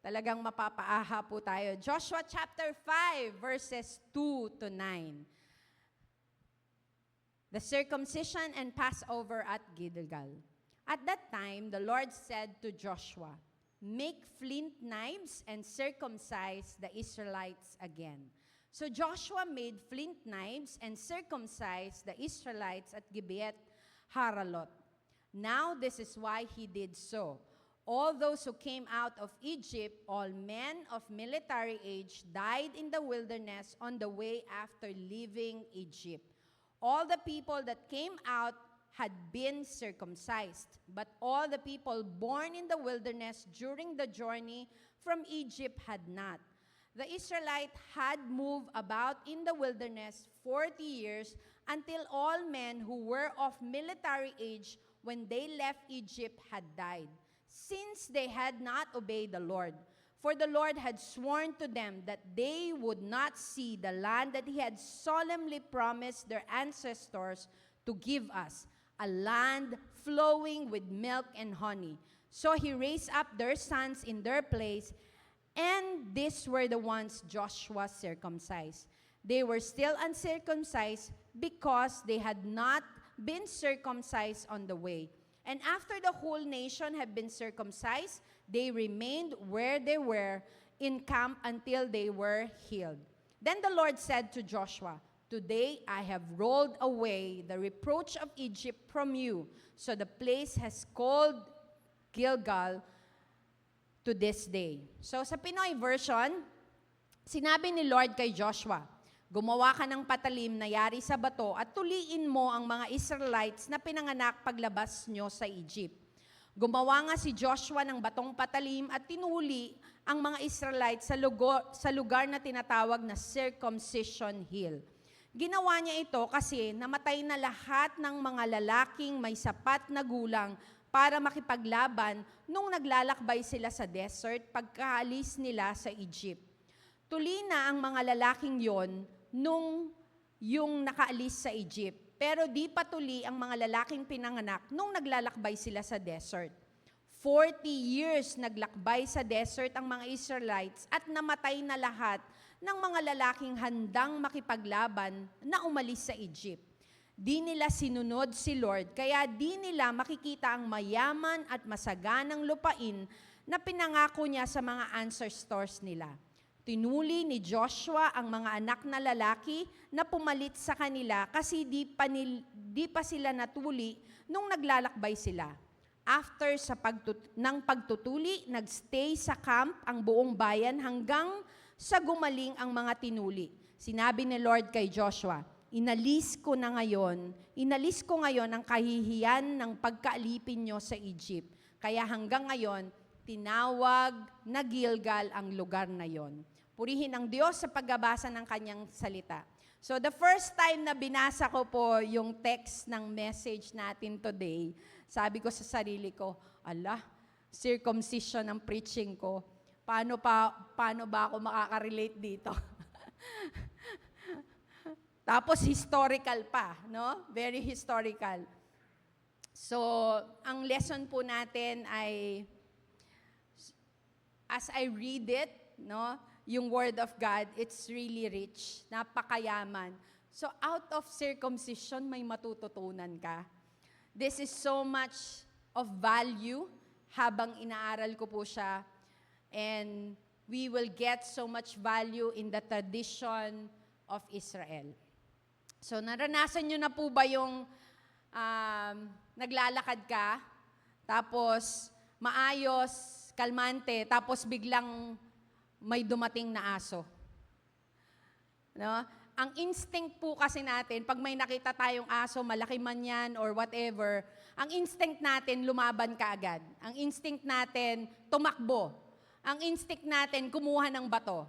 Speaker 4: Talagang mapapaaha po tayo. Joshua chapter 5, verses 2 to 9. The circumcision and Passover at Gilgal. At that time, the Lord said to Joshua, make flint knives and circumcise the Israelites again. So Joshua made flint knives and circumcised the Israelites at Gibeath Haralot. Now this is why he did so. All those who came out of Egypt, all men of military age, died in the wilderness on the way after leaving Egypt. All the people that came out had been circumcised, but all the people born in the wilderness during the journey from Egypt had not. The Israelites had moved about in the wilderness 40 years until all men who were of military age when they left Egypt had died, since they had not obeyed the Lord. For the Lord had sworn to them that they would not see the land that he had solemnly promised their ancestors to give us, a land flowing with milk and honey. So he raised up their sons in their place, and these were the ones Joshua circumcised. They were still uncircumcised because they had not been circumcised on the way. And after the whole nation had been circumcised, they remained where they were in camp until they were healed. Then the Lord said to Joshua, "Today I have rolled away the reproach of Egypt from you." So the place has called Gilgal to this day. So sa Pinoy version, sinabi ni Lord kay Joshua, "Gumawa ka ng patalim na yari sa bato at tuliin mo ang mga Israelites na pinanganak paglabas nyo sa Egypt." Gumawa nga si Joshua ng batong patalim at tinuli ang mga Israelites sa lugar na tinatawag na Circumcision Hill. Ginawa niya ito kasi namatay na lahat ng mga lalaking may sapat na gulang para makipaglaban nung naglalakbay sila sa desert pagkaalis nila sa Egypt. Tuli na ang mga lalaking yon nung yung nakaalis sa Egypt. Pero di pa tuli ang mga lalaking pinanganak nung naglalakbay sila sa desert. 40 years naglakbay sa desert ang mga Israelites at namatay na lahat ng mga lalaking handang makipaglaban na umalis sa Egypt. Di nila sinunod si Lord, kaya di nila makikita ang mayaman at masaganang lupain na pinangako niya sa mga ancestors nila. Tinuli ni Joshua ang mga anak na lalaki na pumalit sa kanila kasi di pa sila natuli nung naglalakbay sila. After ng pagtutuli, nagstay sa camp ang buong bayan hanggang sa gumaling ang mga tinuli. Sinabi ni Lord kay Joshua, inalis ko ngayon ang kahihiyan ng pagkaalipin nyo sa Egypt. Kaya hanggang ngayon, tinawag na Gilgal ang lugar na yon. Purihin ang Diyos sa pagbabasa ng kanyang salita. So the first time na binasa ko po yung text ng message natin today, sabi ko sa sarili ko, circumcision ang preaching ko. Paano ba ako makaka-relate dito? Tapos historical pa, no? Very historical. So, ang lesson po natin ay, as I read it, no, yung Word of God, it's really rich, napakayaman. So, out of circumcision, may matututunan ka. This is so much of value habang inaaral ko po siya. And we will get so much value in the tradition of Israel. So, naranasan nyo na po ba yung naglalakad ka, tapos maayos, kalmante, tapos biglang may dumating na aso? No? Ang instinct po kasi natin, pag may nakita tayong aso, malaki man yan or whatever, ang instinct natin, lumaban ka agad. Ang instinct natin, tumakbo. Ang instinct natin, kumuha ng bato.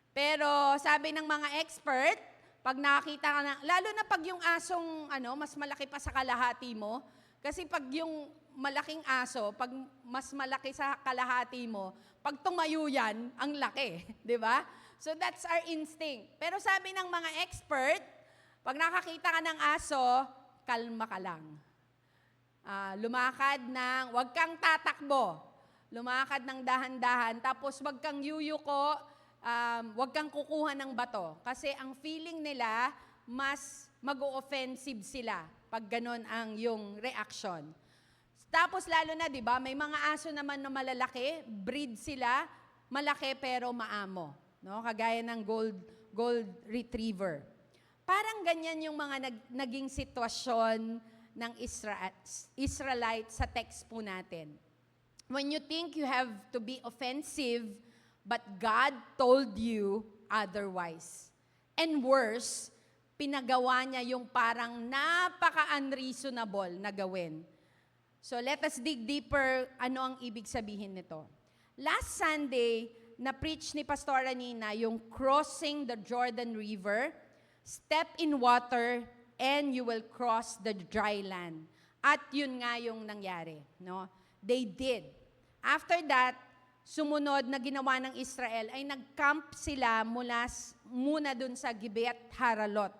Speaker 4: Pero sabi ng mga expert, pag nakita ka na, lalo na pag yung asong mas malaki pa sa kalahati mo, kasi pag yung malaking aso, pag mas malaki sa kalahati mo, pag tumayo yan, ang laki, di ba? So that's our instinct. Pero sabi ng mga expert, pag nakakita ka ng aso, kalma ka lang. Lumakad ng, huwag kang tatakbo. Lumakad ng dahan-dahan, tapos wag kang yuyuko, wag kang kukuha ng bato. Kasi ang feeling nila, mas mag-o-offensive sila pag ganon ang yung reaction. Tapos lalo na, di ba, may mga aso naman na malalaki, breed sila, malaki pero maamo. No? Kagaya ng gold retriever. Parang ganyan yung mga naging sitwasyon ng Israelites sa text po natin. When you think you have to be offensive, but God told you otherwise. And worse, pinagawa niya yung parang napaka-unreasonable na gawin. So let us dig deeper, ano ang ibig sabihin nito. Last Sunday, na-preach ni Pastora Nina yung crossing the Jordan River, step in water, and you will cross the dry land. At yun nga yung nangyari. No? They did. After that, sumunod na ginawa ng Israel ay nag-camp sila muna dun sa Gibeat Haralot.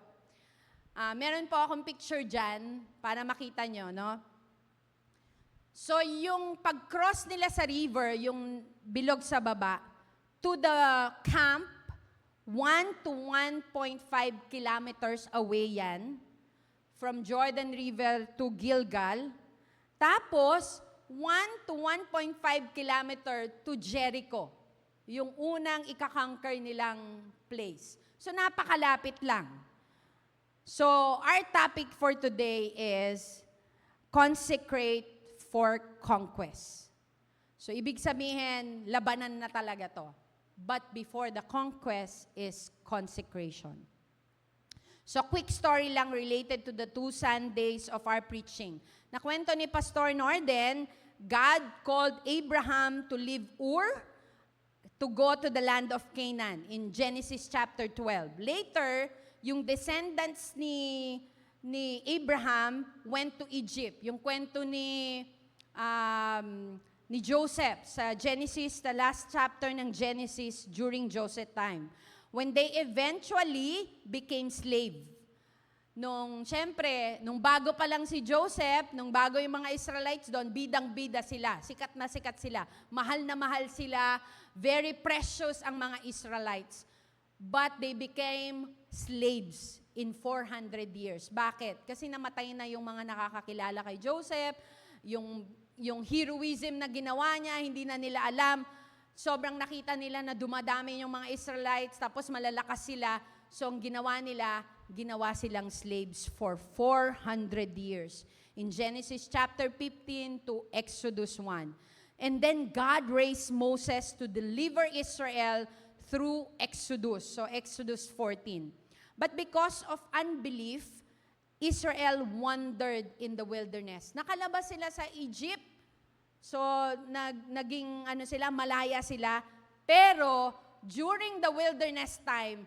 Speaker 4: Meron po akong picture dyan para makita nyo, no? So, yung pag-cross nila sa river, yung bilog sa baba, to the camp, 1 to 1.5 kilometers away yan, from Jordan River to Gilgal. Tapos, 1 to 1.5 kilometer to Jericho, yung unang ikakonquer nilang place. So, napakalapit lang. So, our topic for today is consecrate for conquest. So, ibig sabihin, labanan na talaga to. But before the conquest is consecration. So, quick story lang related to the 2 Sundays of our preaching. Nakwento ni Pastor Norden, God called Abraham to leave Ur to go to the land of Canaan in Genesis chapter 12. Later, yung descendants ni Abraham went to Egypt. Yung kwento ni Joseph sa Genesis, the last chapter ng Genesis during Joseph time. When they eventually became slave. Siyempre, nung bago pa lang si Joseph, nung bago yung mga Israelites doon, bidang-bida sila, sikat na sikat sila, mahal na mahal sila, very precious ang mga Israelites. But they became slaves in 400 years. Bakit? Kasi namatay na yung mga nakakakilala kay Joseph, yung heroism na ginawa niya, hindi na nila alam. Sobrang nakita nila na dumadami yung mga Israelites, tapos malalakas sila. So, ang ginawa silang slaves for 400 years. In Genesis chapter 15 to Exodus 1. And then God raised Moses to deliver Israel through Exodus. So, Exodus 14. But because of unbelief, Israel wandered in the wilderness. Nakalabas sila sa Egypt. So, naging malaya sila. Pero, during the wilderness time,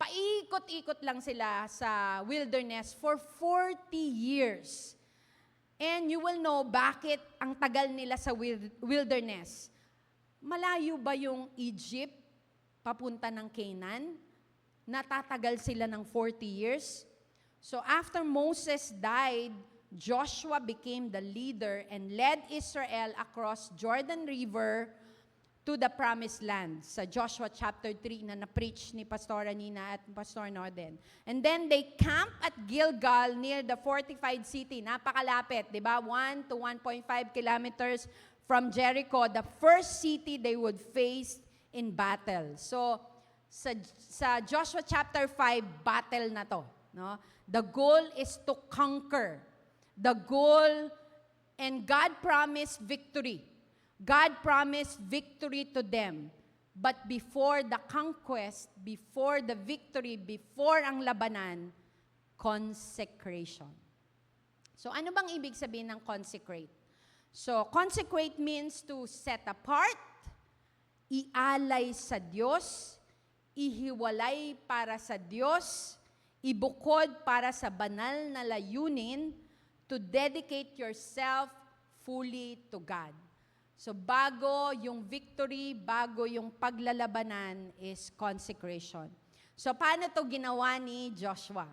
Speaker 4: paikot-ikot lang sila sa wilderness for 40 years. And you will know bakit ang tagal nila sa wilderness. Malayo ba yung Egypt papunta ng Canaan? Natatagal sila ng 40 years? So after Moses died, Joshua became the leader and led Israel across Jordan River to the promised land. Sa Joshua chapter 3 na na-preach ni Pastora Nina at Pastor Norden. And then they camped at Gilgal near the fortified city. Napakalapit, di ba? 1 to 1.5 kilometers from Jericho, the first city they would face in battle. So, sa Joshua chapter 5, battle na to. No? The goal is to conquer. The goal, and God promised victory. God promised victory to them. But before the conquest, before the victory, before ang labanan, consecration. So ano bang ibig sabihin ng consecrate? So consecrate means to set apart, ialay sa Diyos, ihiwalay para sa Diyos, ibukod para sa banal na layunin, to dedicate yourself fully to God. So bago yung victory, bago yung paglalabanan is consecration. So paano to ginawa ni Joshua?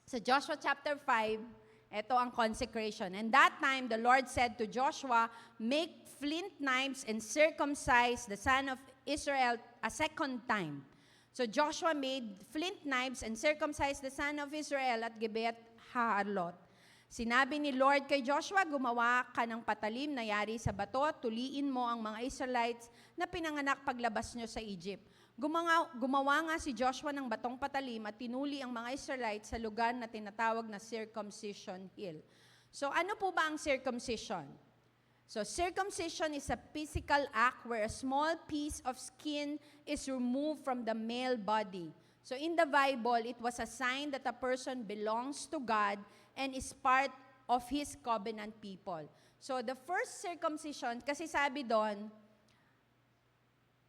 Speaker 4: Sa Joshua chapter 5, ito ang consecration. And that time, the Lord said to Joshua, make flint knives and circumcise the son of Israel a second time. So Joshua made flint knives and circumcised the son of Israel at Gibeat Haralot. Sinabi ni Lord kay Joshua, gumawa ka ng patalim na yari sa bato, tuliin mo ang mga Israelites na pinanganak paglabas nyo sa Egypt. Gumawa nga si Joshua ng batong patalim at tinuli ang mga Israelites sa lugar na tinatawag na Circumcision Hill. So ano po ba ang circumcision? So circumcision is a physical act where a small piece of skin is removed from the male body. So in the Bible, it was a sign that a person belongs to God and is part of His covenant people. So the first circumcision, kasi sabi doon,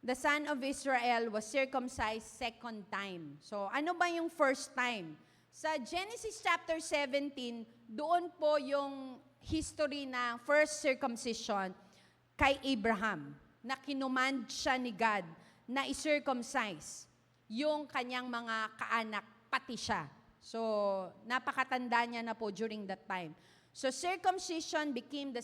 Speaker 4: the son of Israel was circumcised second time. So ano ba yung first time? Sa Genesis chapter 17, doon po yung history na first circumcision kay Abraham, na kinumand siya ni God na i-circumcise yung kanyang mga kaanak, pati siya. So, napakatanda niya na po during that time. So, circumcision became the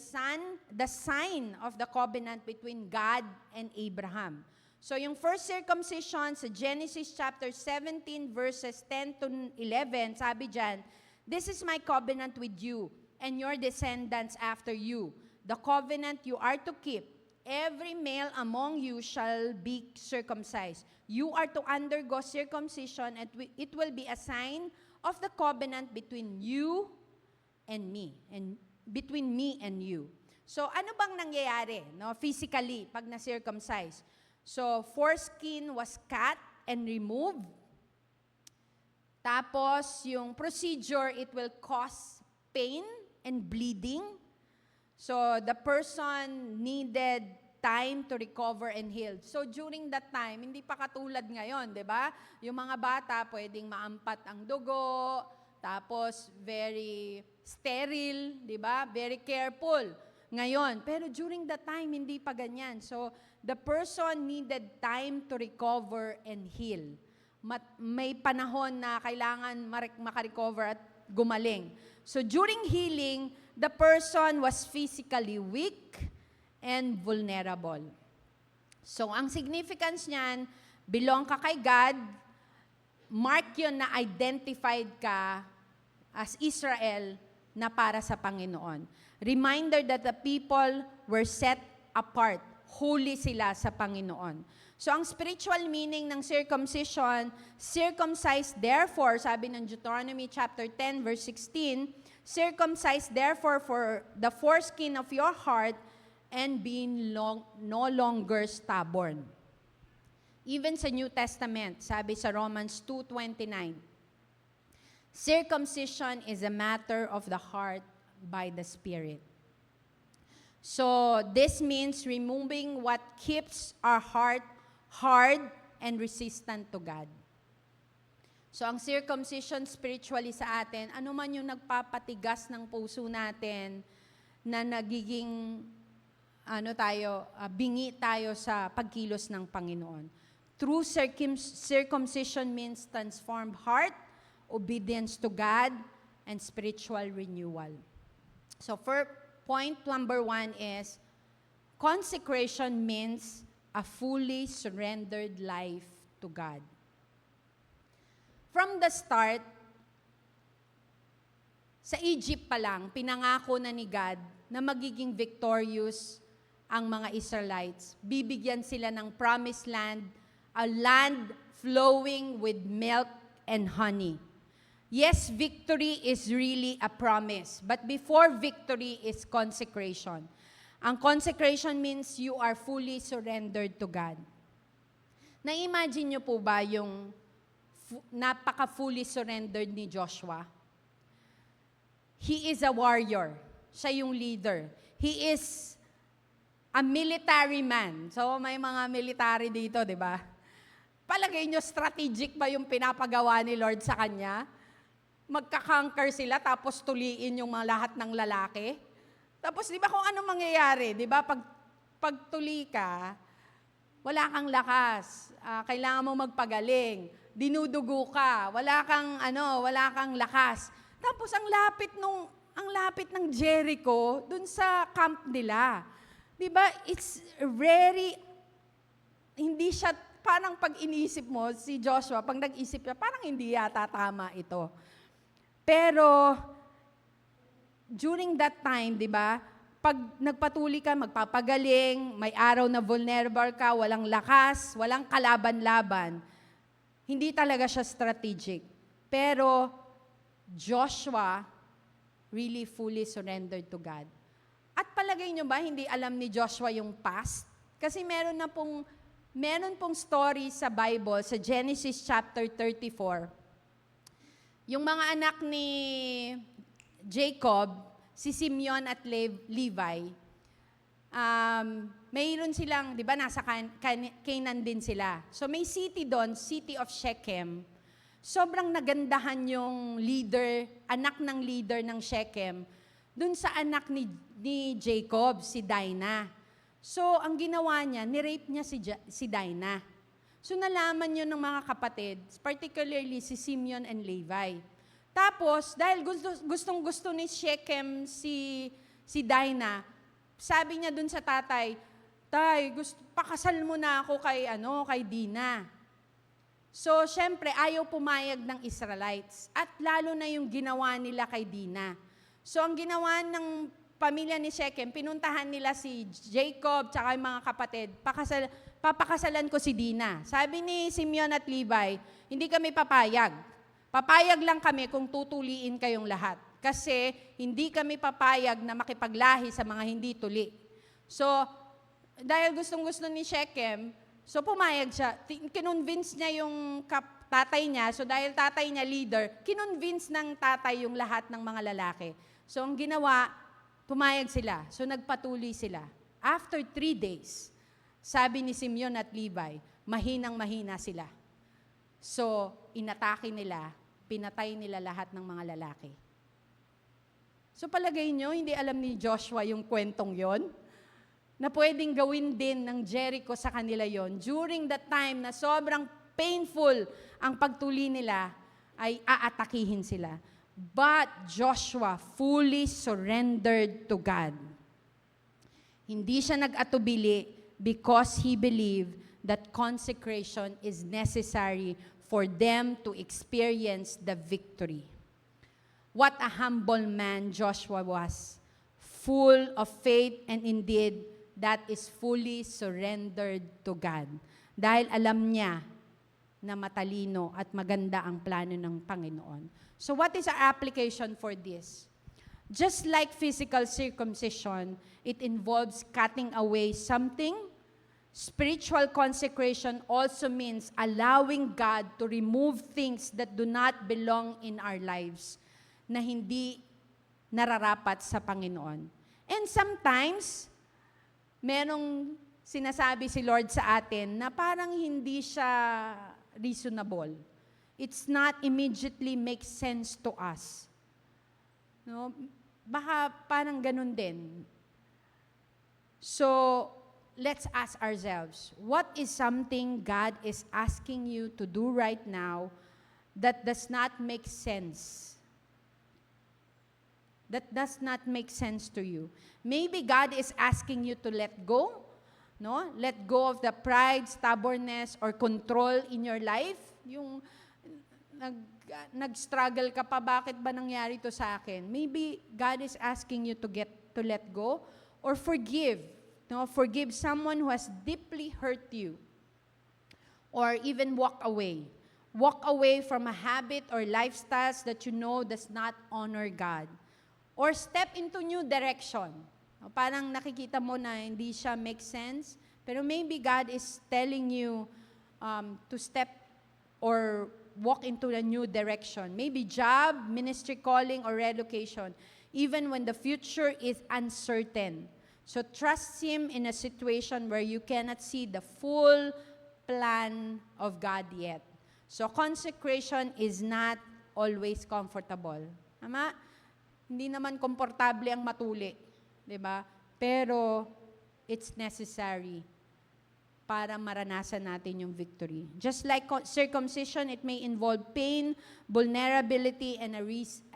Speaker 4: sign of the covenant between God and Abraham. So, yung first circumcision sa Genesis chapter 17 verses 10 to 11, sabi dyan, "This is my covenant with you and your descendants after you, the covenant you are to keep. Every male among you shall be circumcised. You are to undergo circumcision, and it will be a sign of the covenant between you and me, and between me and you." So, ano bang nangyayari, no, physically, pag na-circumcise? So, foreskin was cut and removed. Tapos, yung procedure, it will cause pain and bleeding. So, the person needed time to recover and heal. So, during that time, hindi pa katulad ngayon, di ba? Yung mga bata, pwedeng maampat ang dugo, tapos very sterile, di ba? Very careful. Ngayon, pero during that time, hindi pa ganyan. So, the person needed time to recover and heal. May panahon na kailangan makarecover at gumaling. So, during healing, the person was physically weak and vulnerable. So, ang significance niyan, belong ka kay God, mark yun na identified ka as Israel na para sa Panginoon. Reminder that the people were set apart, holy sila sa Panginoon. So, ang spiritual meaning ng circumcision, circumcised therefore, sabi ng Deuteronomy chapter 10 verse 16, "Circumcised therefore for the foreskin of your heart and being no longer stubborn." Even sa New Testament, sabi sa Romans 2:29, "Circumcision is a matter of the heart by the Spirit." So, this means removing what keeps our heart hard and resistant to God. So, ang circumcision spiritually sa atin, ano man yung nagpapatigas ng puso natin na nagiging bingi tayo sa pagkilos ng Panginoon. True circumcision means transformed heart, obedience to God, and spiritual renewal. So, for point number 1 is, consecration means a fully surrendered life to God. From the start, sa Egypt pa lang, pinangako na ni God na magiging victorious ang mga Israelites. Bibigyan sila ng promised land, a land flowing with milk and honey. Yes, victory is really a promise, but before victory is consecration. Ang consecration means you are fully surrendered to God. Na-imagine nyo po ba yung napaka-fully surrendered ni Joshua? He is a warrior. Siya yung leader. He is a military man. So, may mga military dito, di ba? Palagay nyo, strategic ba yung pinapagawa ni Lord sa kanya? Magka-conquer sila, tapos tuliin yung mga lahat ng lalaki? Tapos, di ba kung anong mangyayari? Di ba, pag tuli ka, wala kang lakas. Kailangan mo magpagaling. Dinudugo ka. Wala kang lakas. Tapos, ang lapit ng Jericho, dun sa camp nila. Di ba, it's very, hindi siya, parang pag inisip mo, si Joshua, pag nag-isip siya, parang hindi yata tama ito. Pero, during that time, di ba, pag nagpatuli ka, magpapagaling, may araw na vulnerable ka, walang lakas, walang kalaban-laban, hindi talaga siya strategic. Pero Joshua really fully surrendered to God. At palagay nyo ba, hindi alam ni Joshua yung past? Kasi meron pong story sa Bible, sa Genesis chapter 34. Yung mga anak ni Jacob, si Simeon at Levi, mayroon silang, di ba, nasa Canaan din sila. So may city doon, city of Shechem. Sobrang nagandahan yung leader, anak ng leader ng Shechem, dun sa anak ni Jacob, si Dinah. So ang ginawa niya, nirape niya si Dinah. So nalaman yun ng mga kapatid, particularly si Simeon and Levi. Tapos, dahil gustong-gusto ni Shechem si Dinah, sabi niya dun sa tatay, Tay, pakasal mo na ako kay Dinah. So, syempre, ayaw pumayag ng Israelites. At lalo na yung ginawa nila kay Dinah. So, ang ginawa ng pamilya ni Shechem, pinuntahan nila si Jacob tsaka yung mga kapatid, papakasalan ko si Dinah. Sabi ni Simeon at Levi, hindi kami papayag. Papayag lang kami kung tutuliin kayong lahat. Kasi hindi kami papayag na makipaglahi sa mga hindi tuli. So, dahil gustong-gusto ni Shechem, so pumayag siya. Kinonvince niya yung tatay niya. So dahil tatay niya leader, kinonvince ng tatay yung lahat ng mga lalaki. So ang ginawa, pumayag sila. So nagpatuloy sila. After 3 days, sabi ni Simeon at Levi, mahinang-mahina sila. So inatake nila, pinatay nila lahat ng mga lalaki. So palagay nyo, hindi alam ni Joshua yung kwentong yon? Na pwedeng gawin din ng Jericho sa kanila yon during the time na sobrang painful ang pagtuli nila, ay aatakihin sila. But Joshua fully surrendered to God. Hindi siya nag-atubili because he believed that consecration is necessary for them to experience the victory. What a humble man Joshua was, full of faith, and indeed, that is fully surrendered to God. Dahil alam niya na matalino at maganda ang plano ng Panginoon. So what is our application for this? Just like physical circumcision, it involves cutting away something. Spiritual consecration also means allowing God to remove things that do not belong in our lives, na hindi nararapat sa Panginoon. And sometimes, merong sinasabi si Lord sa atin na parang hindi siya reasonable. It's not immediately makes sense to us. No? Baka parang ganun din. So, let's ask ourselves, what is something God is asking you to do right now that does not make sense? That does not make sense to you. Maybe God is asking you to let go, no? Let go of the pride, stubbornness, or control in your life. Yung nag-struggle ka pa, bakit ba nangyari to sa akin? Maybe God is asking you to let go or forgive. No? Forgive someone who has deeply hurt you. Or even walk away. Walk away from a habit or lifestyles that you know does not honor God. Or step into new direction. Parang nakikita mo na hindi siya make sense, pero maybe God is telling you to step or walk into a new direction. Maybe job, ministry calling, or relocation, even when the future is uncertain. So trust Him in a situation where you cannot see the full plan of God yet. So consecration is not always comfortable. Tama? Hindi naman komportable ang matuli, 'di ba? Pero it's necessary para maranasan natin yung victory. Just like circumcision, it may involve pain, vulnerability, and a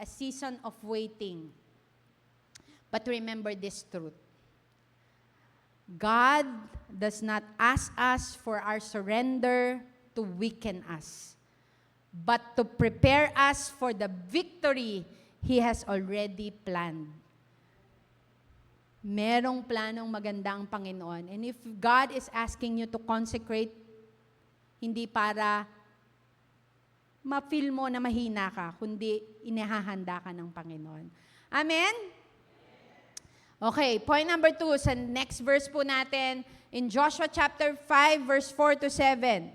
Speaker 4: season of waiting. But remember this truth. God does not ask us for our surrender to weaken us, but to prepare us for the victory He has already planned. merong planong maganda ang Panginoon. And if God is asking you to consecrate, hindi para ma-feel mo na mahina ka, kundi inihahanda ka ng Panginoon. Amen? Okay, point number 2, sa next verse po natin, in Joshua chapter 5, verse 4 to 7.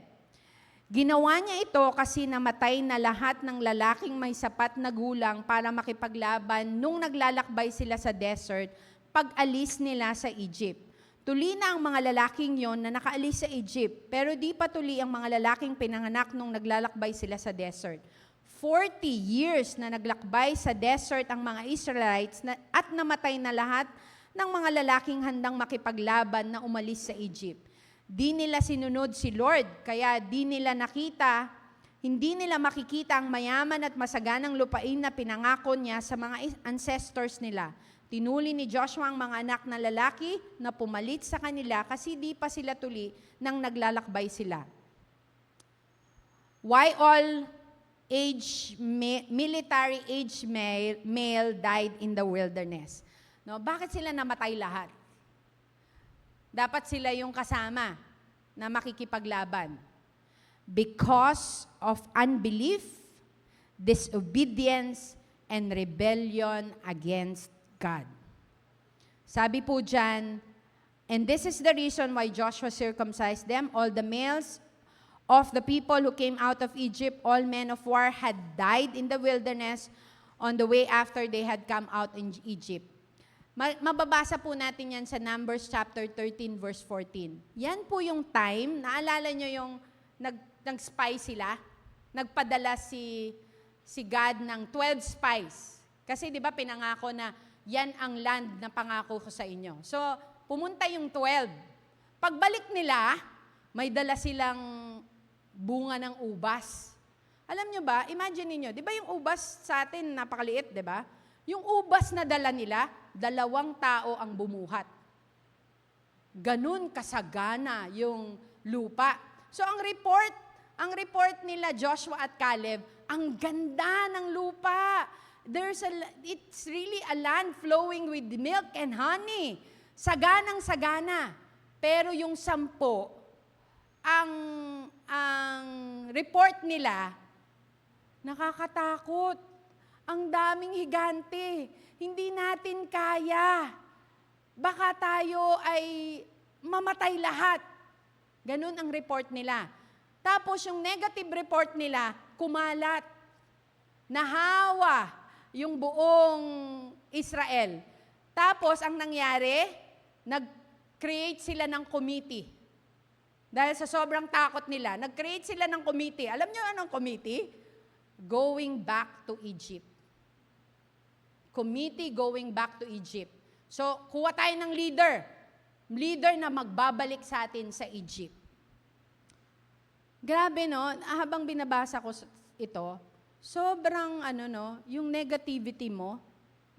Speaker 4: Ginawa niya ito kasi namatay na lahat ng lalaking may sapat na gulang para makipaglaban nung naglalakbay sila sa desert pag-alis nila sa Egypt. Tuli na ang mga lalaking yon na nakaalis sa Egypt, pero di pa tuli ang mga lalaking pinanganak nung naglalakbay sila sa desert. 40 years na naglakbay sa desert ang mga Israelites at namatay na lahat ng mga lalaking handang makipaglaban na umalis sa Egypt. Di nila sinunod si Lord, kaya hindi nila makikita ang mayaman at masaganang lupain na pinangako niya sa mga ancestors nila. Tinuli ni Joshua ang mga anak na lalaki na pumalit sa kanila kasi di pa sila tuli nang naglalakbay sila. Why all military age male died in the wilderness? No, bakit sila namatay lahat? Dapat sila yung kasama na makikipaglaban. Because of unbelief, disobedience, and rebellion against God. Sabi po dyan, and this is the reason why Joshua circumcised them. All the males of the people who came out of Egypt, all men of war, had died in the wilderness on the way after they had come out in Egypt. Mababasa po natin yan sa Numbers chapter 13, verse 14. Yan po yung time, naalala nyo yung nag-spy sila? Nagpadala si God ng 12 spies. Kasi di ba pinangako na yan ang land na pangako ko sa inyo. So, pumunta yung 12. Pagbalik nila, may dala silang bunga ng ubas. Alam nyo ba, imagine niyo, di ba yung ubas sa atin napakaliit, di ba? Yung ubas na dala nila, 2 tao ang bumuhat. Ganun kasagana yung lupa. So ang report nila Joshua at Caleb, ang ganda ng lupa. It's really a land flowing with milk and honey. Saganang sagana. Pero yung 10, ang report nila, nakakatakot. Ang daming higante. Hindi natin kaya. Baka tayo ay mamatay lahat. Ganun ang report nila. Tapos yung negative report nila, kumalat. Nahawa yung buong Israel. Tapos ang nangyari, nag-create sila ng committee. Dahil sa sobrang takot nila, nag-create sila ng committee. Alam niyo anong committee? Going back to Egypt. Committee going back to Egypt. So, kuha tayo ng leader na magbabalik sa atin sa Egypt. Grabe, no? Habang binabasa ko ito, sobrang, yung negativity mo,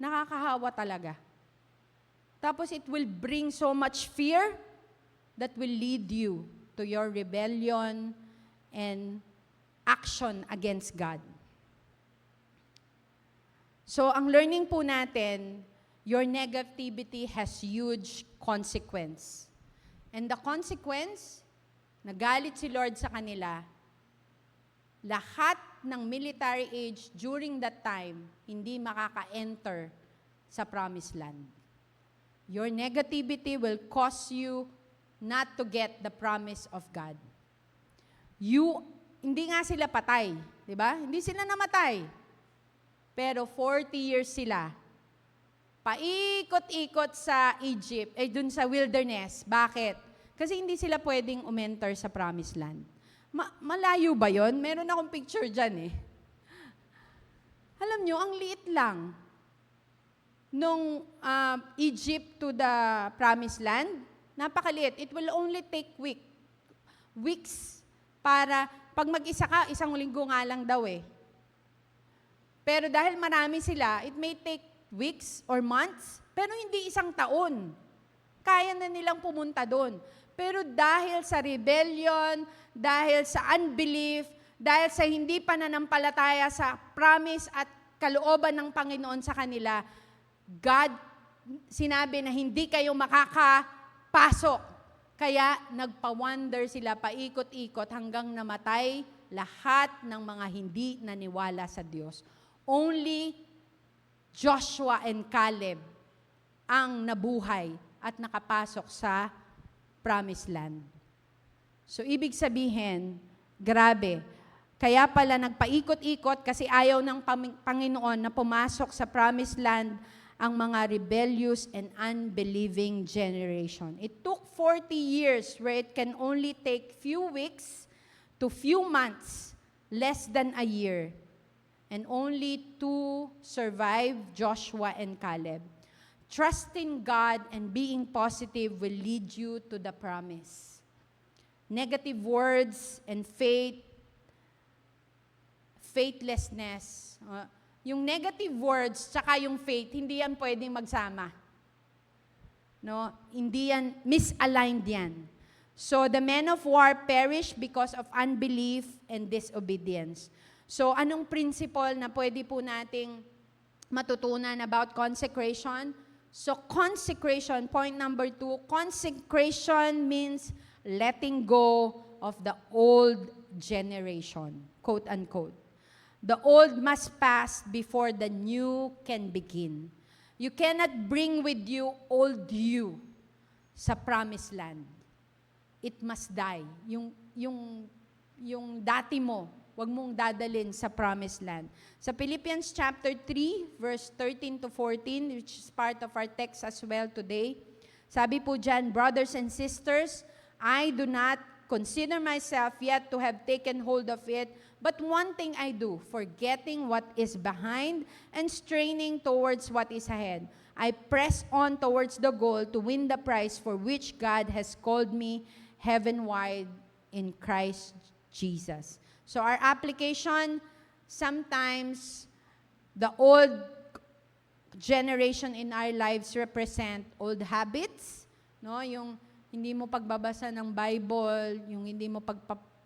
Speaker 4: nakakahawa talaga. Tapos, it will bring so much fear that will lead you to your rebellion and action against God. So, ang learning po natin, your negativity has huge consequence. And the consequence, nagalit si Lord sa kanila, lahat ng military age during that time, hindi makaka-enter sa promised land. Your negativity will cause you not to get the promise of God. Hindi nga sila patay, di ba? Hindi sila namatay. Pero 40 years sila, paikot-ikot sa Egypt, dun sa wilderness. Bakit? Kasi hindi sila pwedeng umenter sa promised land. Malayo ba yon? Meron akong picture dyan eh. Alam nyo, ang liit lang nung Egypt to the promised land, napakaliit. It will only take weeks para, pag mag-isa ka, 1 linggo nga lang daw eh. Pero dahil marami sila, it may take weeks or months, pero hindi 1 taon. Kaya na nilang pumunta doon. Pero dahil sa rebellion, dahil sa unbelief, dahil sa hindi pananampalataya sa promise at kalooban ng Panginoon sa kanila, God sinabi na hindi kayo makakapasok. Kaya nagpa-wander sila paikot-ikot hanggang namatay lahat ng mga hindi naniwala sa Diyos. Only Joshua and Caleb ang nabuhay at nakapasok sa Promised Land. So, ibig sabihin, grabe. Kaya pala nagpaikot-ikot kasi ayaw ng Panginoon na pumasok sa Promised Land ang mga rebellious and unbelieving generation. It took 40 years where it can only take few weeks to few months, less than a year. And only two survived, Joshua and Caleb. Trusting God and being positive will lead you to the promise. Negative words and faithlessness. Yung negative words tsaka yung faith, hindi yan pwedeng magsama. No? Hindi yan, misaligned yan. So, the men of war perish because of unbelief and disobedience. So, anong principle na pwede po nating matutunan about consecration? So, consecration, point number 2, consecration means letting go of the old generation, quote unquote. The old must pass before the new can begin. You cannot bring with you old you sa promised land. It must die. Yung dati mo, wag mong dadalin sa promised land. Sa Philippians chapter 3, verse 13 to 14, which is part of our text as well today, sabi po dyan, brothers and sisters, I do not consider myself yet to have taken hold of it, but one thing I do, forgetting what is behind and straining towards what is ahead. I press on towards the goal to win the prize for which God has called me heavenward in Christ Jesus. So our application, sometimes the old generation in our lives represent old habits, no? Yung hindi mo pagbabasa ng Bible, yung hindi mo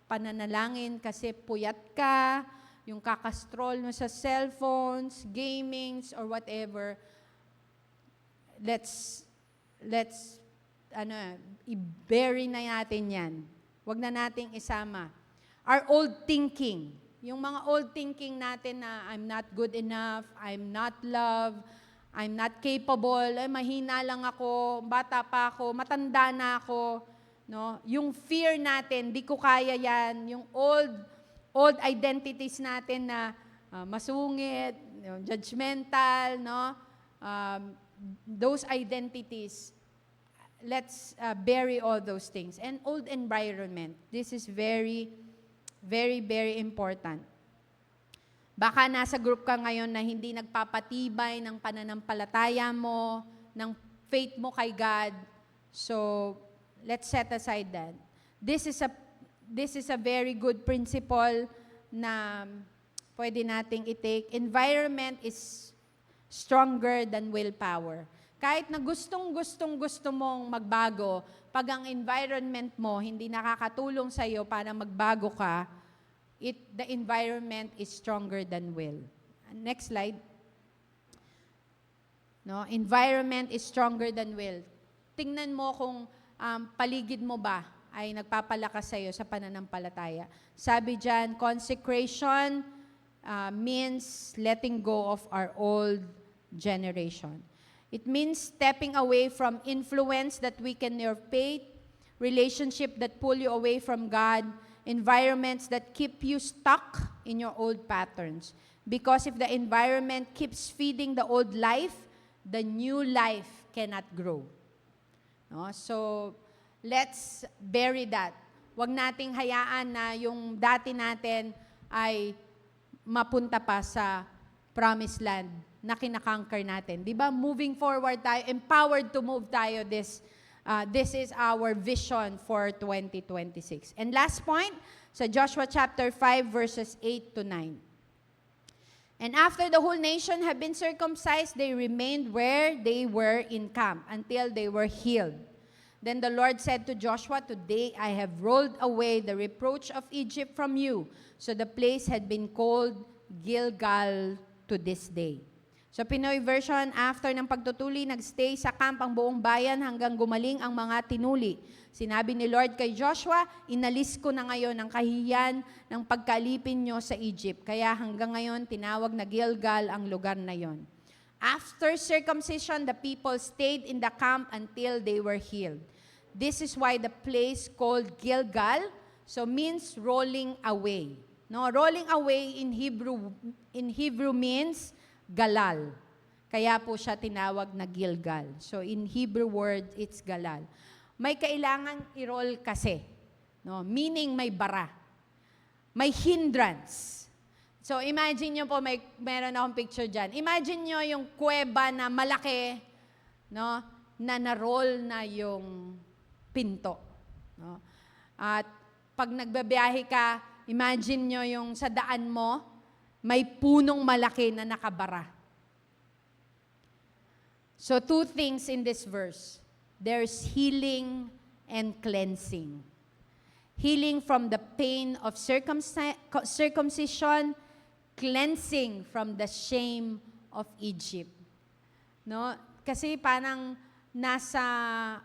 Speaker 4: pananalangin kasi puyat ka, yung kakastroll mo sa cellphones, gamings, or whatever, let's i-bury na natin yan. Huwag na nating isama. Our old thinking, yung mga old thinking natin na I'm not good enough, I'm not loved, I'm not capable, mahina lang ako, bata pa ako, matanda na ako, no? Yung fear natin, di ko kaya yan, yung old identities natin na masungit, yung judgmental, no? Those identities, let's bury all those things. And old environment, this is very, very, very important. Baka nasa group ka ngayon na hindi nagpapatibay ng pananampalataya mo, ng faith mo kay God. So, let's set aside that. This is a very good principle na pwede nating i-take. Environment is stronger than willpower. Kahit na gusto mong magbago, pag ang environment mo hindi nakakatulong sa iyo para magbago ka, the environment is stronger than will. Next slide. No, environment is stronger than will. Tingnan mo kung paligid mo ba ay nagpapalakas sa iyo sa pananampalataya. Sabi diyan, consecration means letting go of our old generation. It means stepping away from influence that weaken your faith, relationship that pull you away from God, environments that keep you stuck in your old patterns. Because if the environment keeps feeding the old life, the new life cannot grow. No? So, let's bury that. Huwag nating hayaan na yung dati natin ay mapunta pa sa promised land na kinakonquer natin. Diba? Moving forward tayo, empowered to move tayo this is our vision for 2026. And last point, sa Joshua chapter 5, verses 8 to 9. And after the whole nation had been circumcised, they remained where they were in camp until they were healed. Then the Lord said to Joshua, today I have rolled away the reproach of Egypt from you. So the place had been called Gilgal to this day. Sa Pinoy version, after ng pagtutuli, nagstay sa camp ang buong bayan hanggang gumaling ang mga tinuli. Sinabi ni Lord kay Joshua, inalis ko na ngayon ang kahihiyan ng pagkalipin nyo sa Egypt. Kaya hanggang ngayon, tinawag na Gilgal ang lugar na yon. After circumcision, the people stayed in the camp until they were healed. This is why the place called Gilgal, so means rolling away. No, rolling away in Hebrew means galal. Kaya po siya tinawag na Gilgal. So in Hebrew word, it's galal. May kailangan i-roll kasi. No? Meaning may bara. May hindrance. So imagine nyo po, meron akong picture dyan. Imagine nyo yung kuweba na malaki, no? Na na-roll na yung pinto. No? At pag nagbabiyahe ka, imagine nyo yung sa daan mo, may punong malaki na nakabara. So two things in this verse. There's healing and cleansing. Healing from the pain of circumcision, cleansing from the shame of Egypt. No? Kasi parang nasa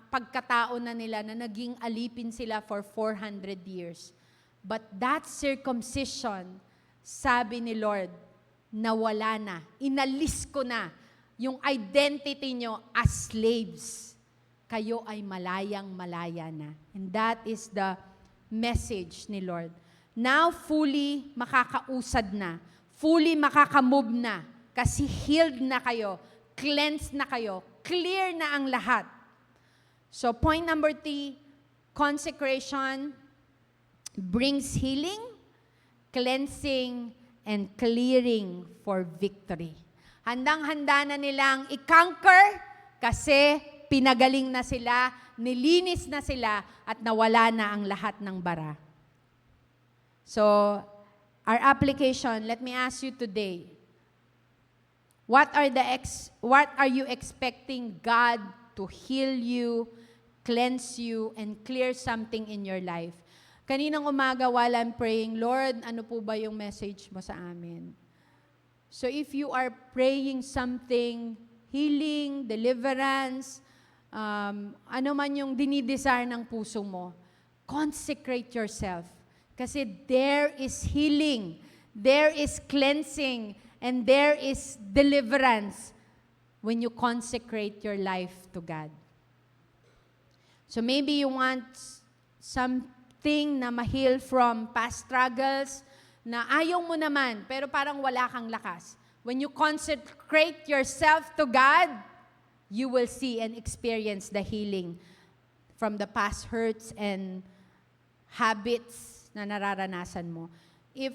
Speaker 4: pagkatao na nila na naging alipin sila for 400 years. But that circumcision, sabi ni Lord, nawala na. Inalis ko na yung identity nyo as slaves. Kayo ay malayang-malaya na. And that is the message ni Lord. Now, fully makakausad na. Fully makakamove na. Kasi healed na kayo. Cleansed na kayo. Clear na ang lahat. So, point number 3, consecration brings healing, cleansing, and clearing for victory. Handang-handa na nilang i-conquer kasi pinagaling na sila, nilinis na sila, at nawala na ang lahat ng bara. So, our application, let me ask you today, what are you expecting God to heal you, cleanse you, and clear something in your life? Kaninang umaga while I'm praying, Lord, ano po ba yung message mo sa amin? So if you are praying something, healing, deliverance, ano man yung dinidesire ng puso mo, consecrate yourself. Kasi there is healing, there is cleansing, and there is deliverance when you consecrate your life to God. So maybe you want something na ma-heal from past struggles, na ayaw mo naman, pero parang wala kang lakas. When you consecrate yourself to God, you will see and experience the healing from the past hurts and habits na nararanasan mo. If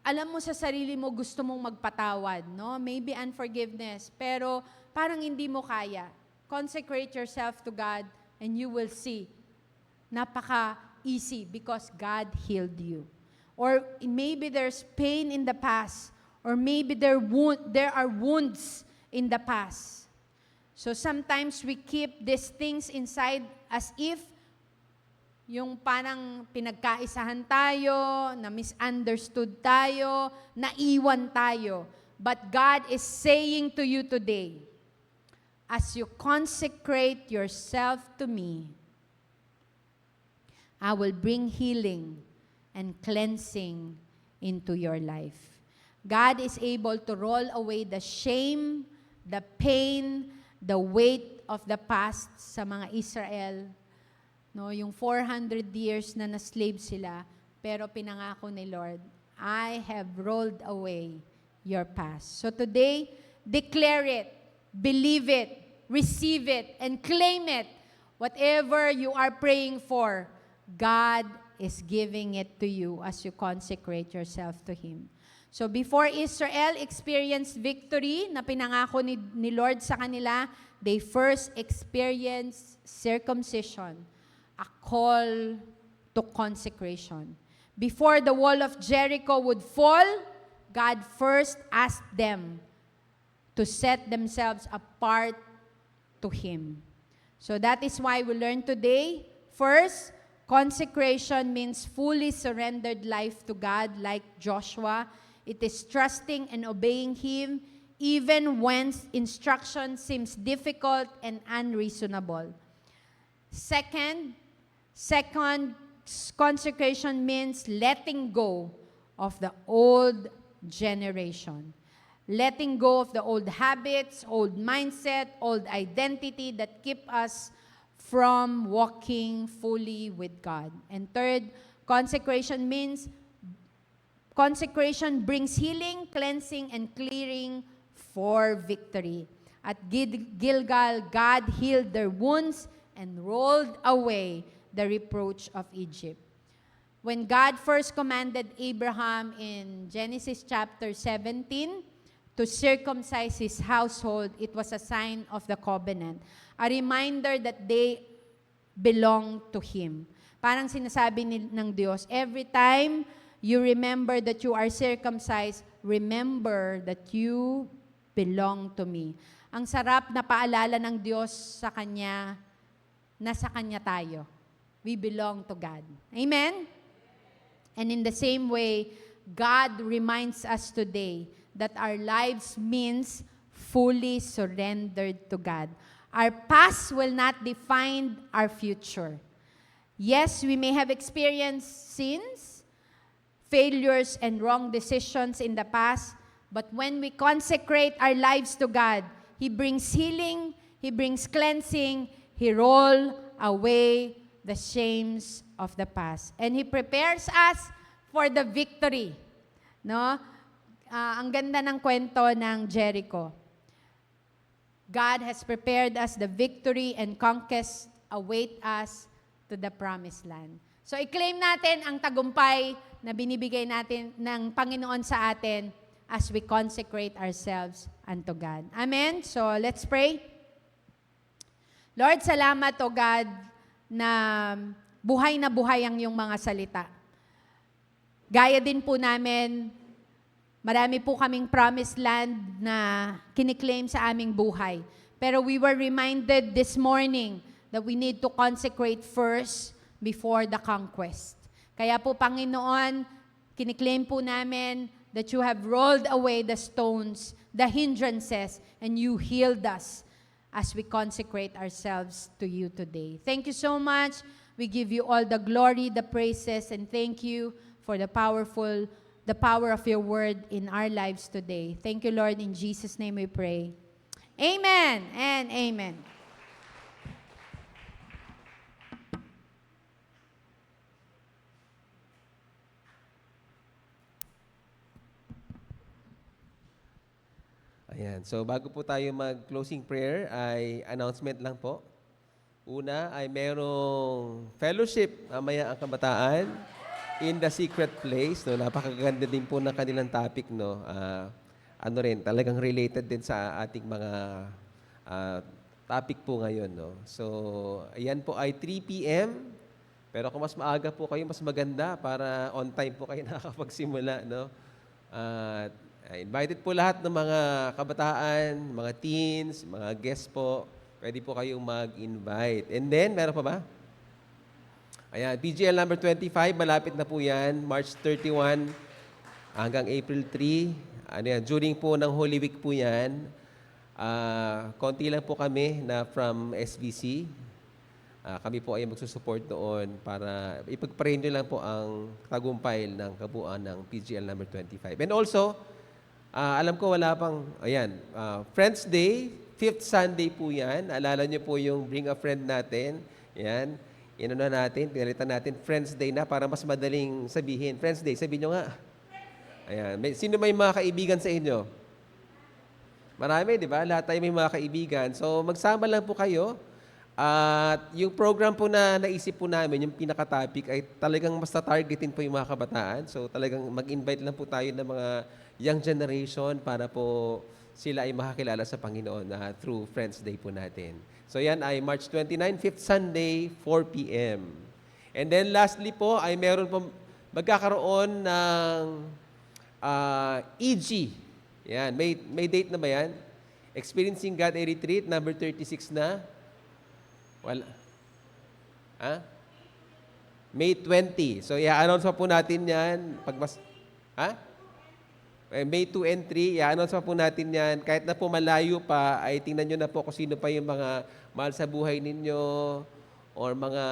Speaker 4: alam mo sa sarili mo gusto mong magpatawad, no? Maybe unforgiveness, pero parang hindi mo kaya. Consecrate yourself to God and you will see. Napaka-easy because God healed you. Or maybe there's pain in the past, or maybe there are wounds in the past. So sometimes we keep these things inside as if yung parang pinagkaisahan tayo, na misunderstood tayo, naiwan tayo. But God is saying to you today, as you consecrate yourself to me, I will bring healing and cleansing into your life. God is able to roll away the shame, the pain, the weight of the past sa mga Israel. No, yung 400 years na na-slave sila, pero pinangako ni Lord, I have rolled away your past. So today, declare it, believe it, receive it, and claim it. Whatever you are praying for, God is giving it to you as you consecrate yourself to Him. So before Israel experienced victory na pinangako ni Lord sa kanila, they first experienced circumcision, a call to consecration. Before the wall of Jericho would fall, God first asked them to set themselves apart to Him. So that is why we learn today, first, consecration means fully surrendered life to God like Joshua. It is trusting and obeying Him even when instruction seems difficult and unreasonable. Second, consecration means letting go of the old generation. Letting go of the old habits, old mindset, old identity that keep us from walking fully with God. And third, consecration brings healing, cleansing, and clearing for victory. At Gilgal, God healed their wounds and rolled away the reproach of Egypt. When God first commanded Abraham in Genesis chapter 17 to circumcise his household, it was a sign of the covenant. A reminder that they belong to Him. Parang sinasabi ng Diyos, every time you remember that you are circumcised, remember that you belong to me. Ang sarap na paalala ng Diyos sa Kanya, nasa Kanya tayo. We belong to God. Amen? And in the same way, God reminds us today that our lives means fully surrendered to God. Our past will not define our future. Yes, we may have experienced sins, failures, and wrong decisions in the past, but when we consecrate our lives to God, He brings healing, He brings cleansing, He rolls away the shames of the past. And He prepares us for the victory. No? Ang ganda ng kwento ng Jericho. God has prepared us the victory and conquest await us to the promised land. So i-claim natin ang tagumpay na binibigay natin ng Panginoon sa atin as we consecrate ourselves unto God. Amen? So let's pray. Lord, salamat o God na buhay ang iyong mga salita. Gaya din po namin, marami po kaming promised land na kiniklaim sa aming buhay. Pero we were reminded this morning that we need to consecrate first before the conquest. Kaya po, Panginoon, kiniklaim po namin that you have rolled away the stones, the hindrances, and you healed us as we consecrate ourselves to you today. Thank you so much. We give you all the glory, the praises, and thank you for the power of your word in our lives today. Thank you, Lord. In Jesus' name we pray. Amen and amen.
Speaker 5: Ayan. So bago po tayo mag-closing prayer, ay announcement lang po. Una ay merong fellowship mamaya ang kabataan in the secret place. No? Napakaganda din po ng kanilang topic. No? Ano rin, talagang related din sa ating mga topic po ngayon. No? So, ayan po ay 3 p.m. Pero kung mas maaga po kayo, mas maganda para on time po kayo nakakapagsimula. No? Invited po lahat ng mga kabataan, mga teens, mga guests po. Pwede po kayong mag-invite. And then, meron pa ba? Ayan, PGL number 25, malapit na po yan. March 31 hanggang April 3. Ano yan, during po ng Holy Week po yan. Konti lang po kami na from SBC. Kami po ay magsusupport doon para ipag-pray nyo lang po ang tagumpay ng kabuuan ng PGL number 25. And also, alam ko wala pang, ayan, Friends Day, 5th Sunday po yan. Alala nyo po yung Bring a Friend natin. Yan. Inuna natin, pinalitan natin Friends Day na para mas madaling sabihin. Friends Day, sabihin nyo nga. Ayan. Sino may mga kaibigan sa inyo? Marami, di ba? Lahat tayo may mga kaibigan. So, magsama lang po kayo. At yung program po na naisip po namin, yung pinaka-topic, ay talagang mas targetin po yung mga kabataan. So, talagang mag-invite lang po tayo ng mga young generation para po sila ay makakilala sa Panginoon through Friends Day po natin. So yan ay March 29, 5th Sunday, 4 p.m. And then lastly po ay meron po magkakaroon ng EG. Yan, may date na ba yan? Experiencing God a Retreat, number 36 na. Wala. May 20. So i-announce pa po natin yan. May 2 and 3, i-announce pa po natin yan. Kahit na po malayo pa, ay tingnan nyo na po kung sino pa yung mga mahal sa buhay ninyo or mga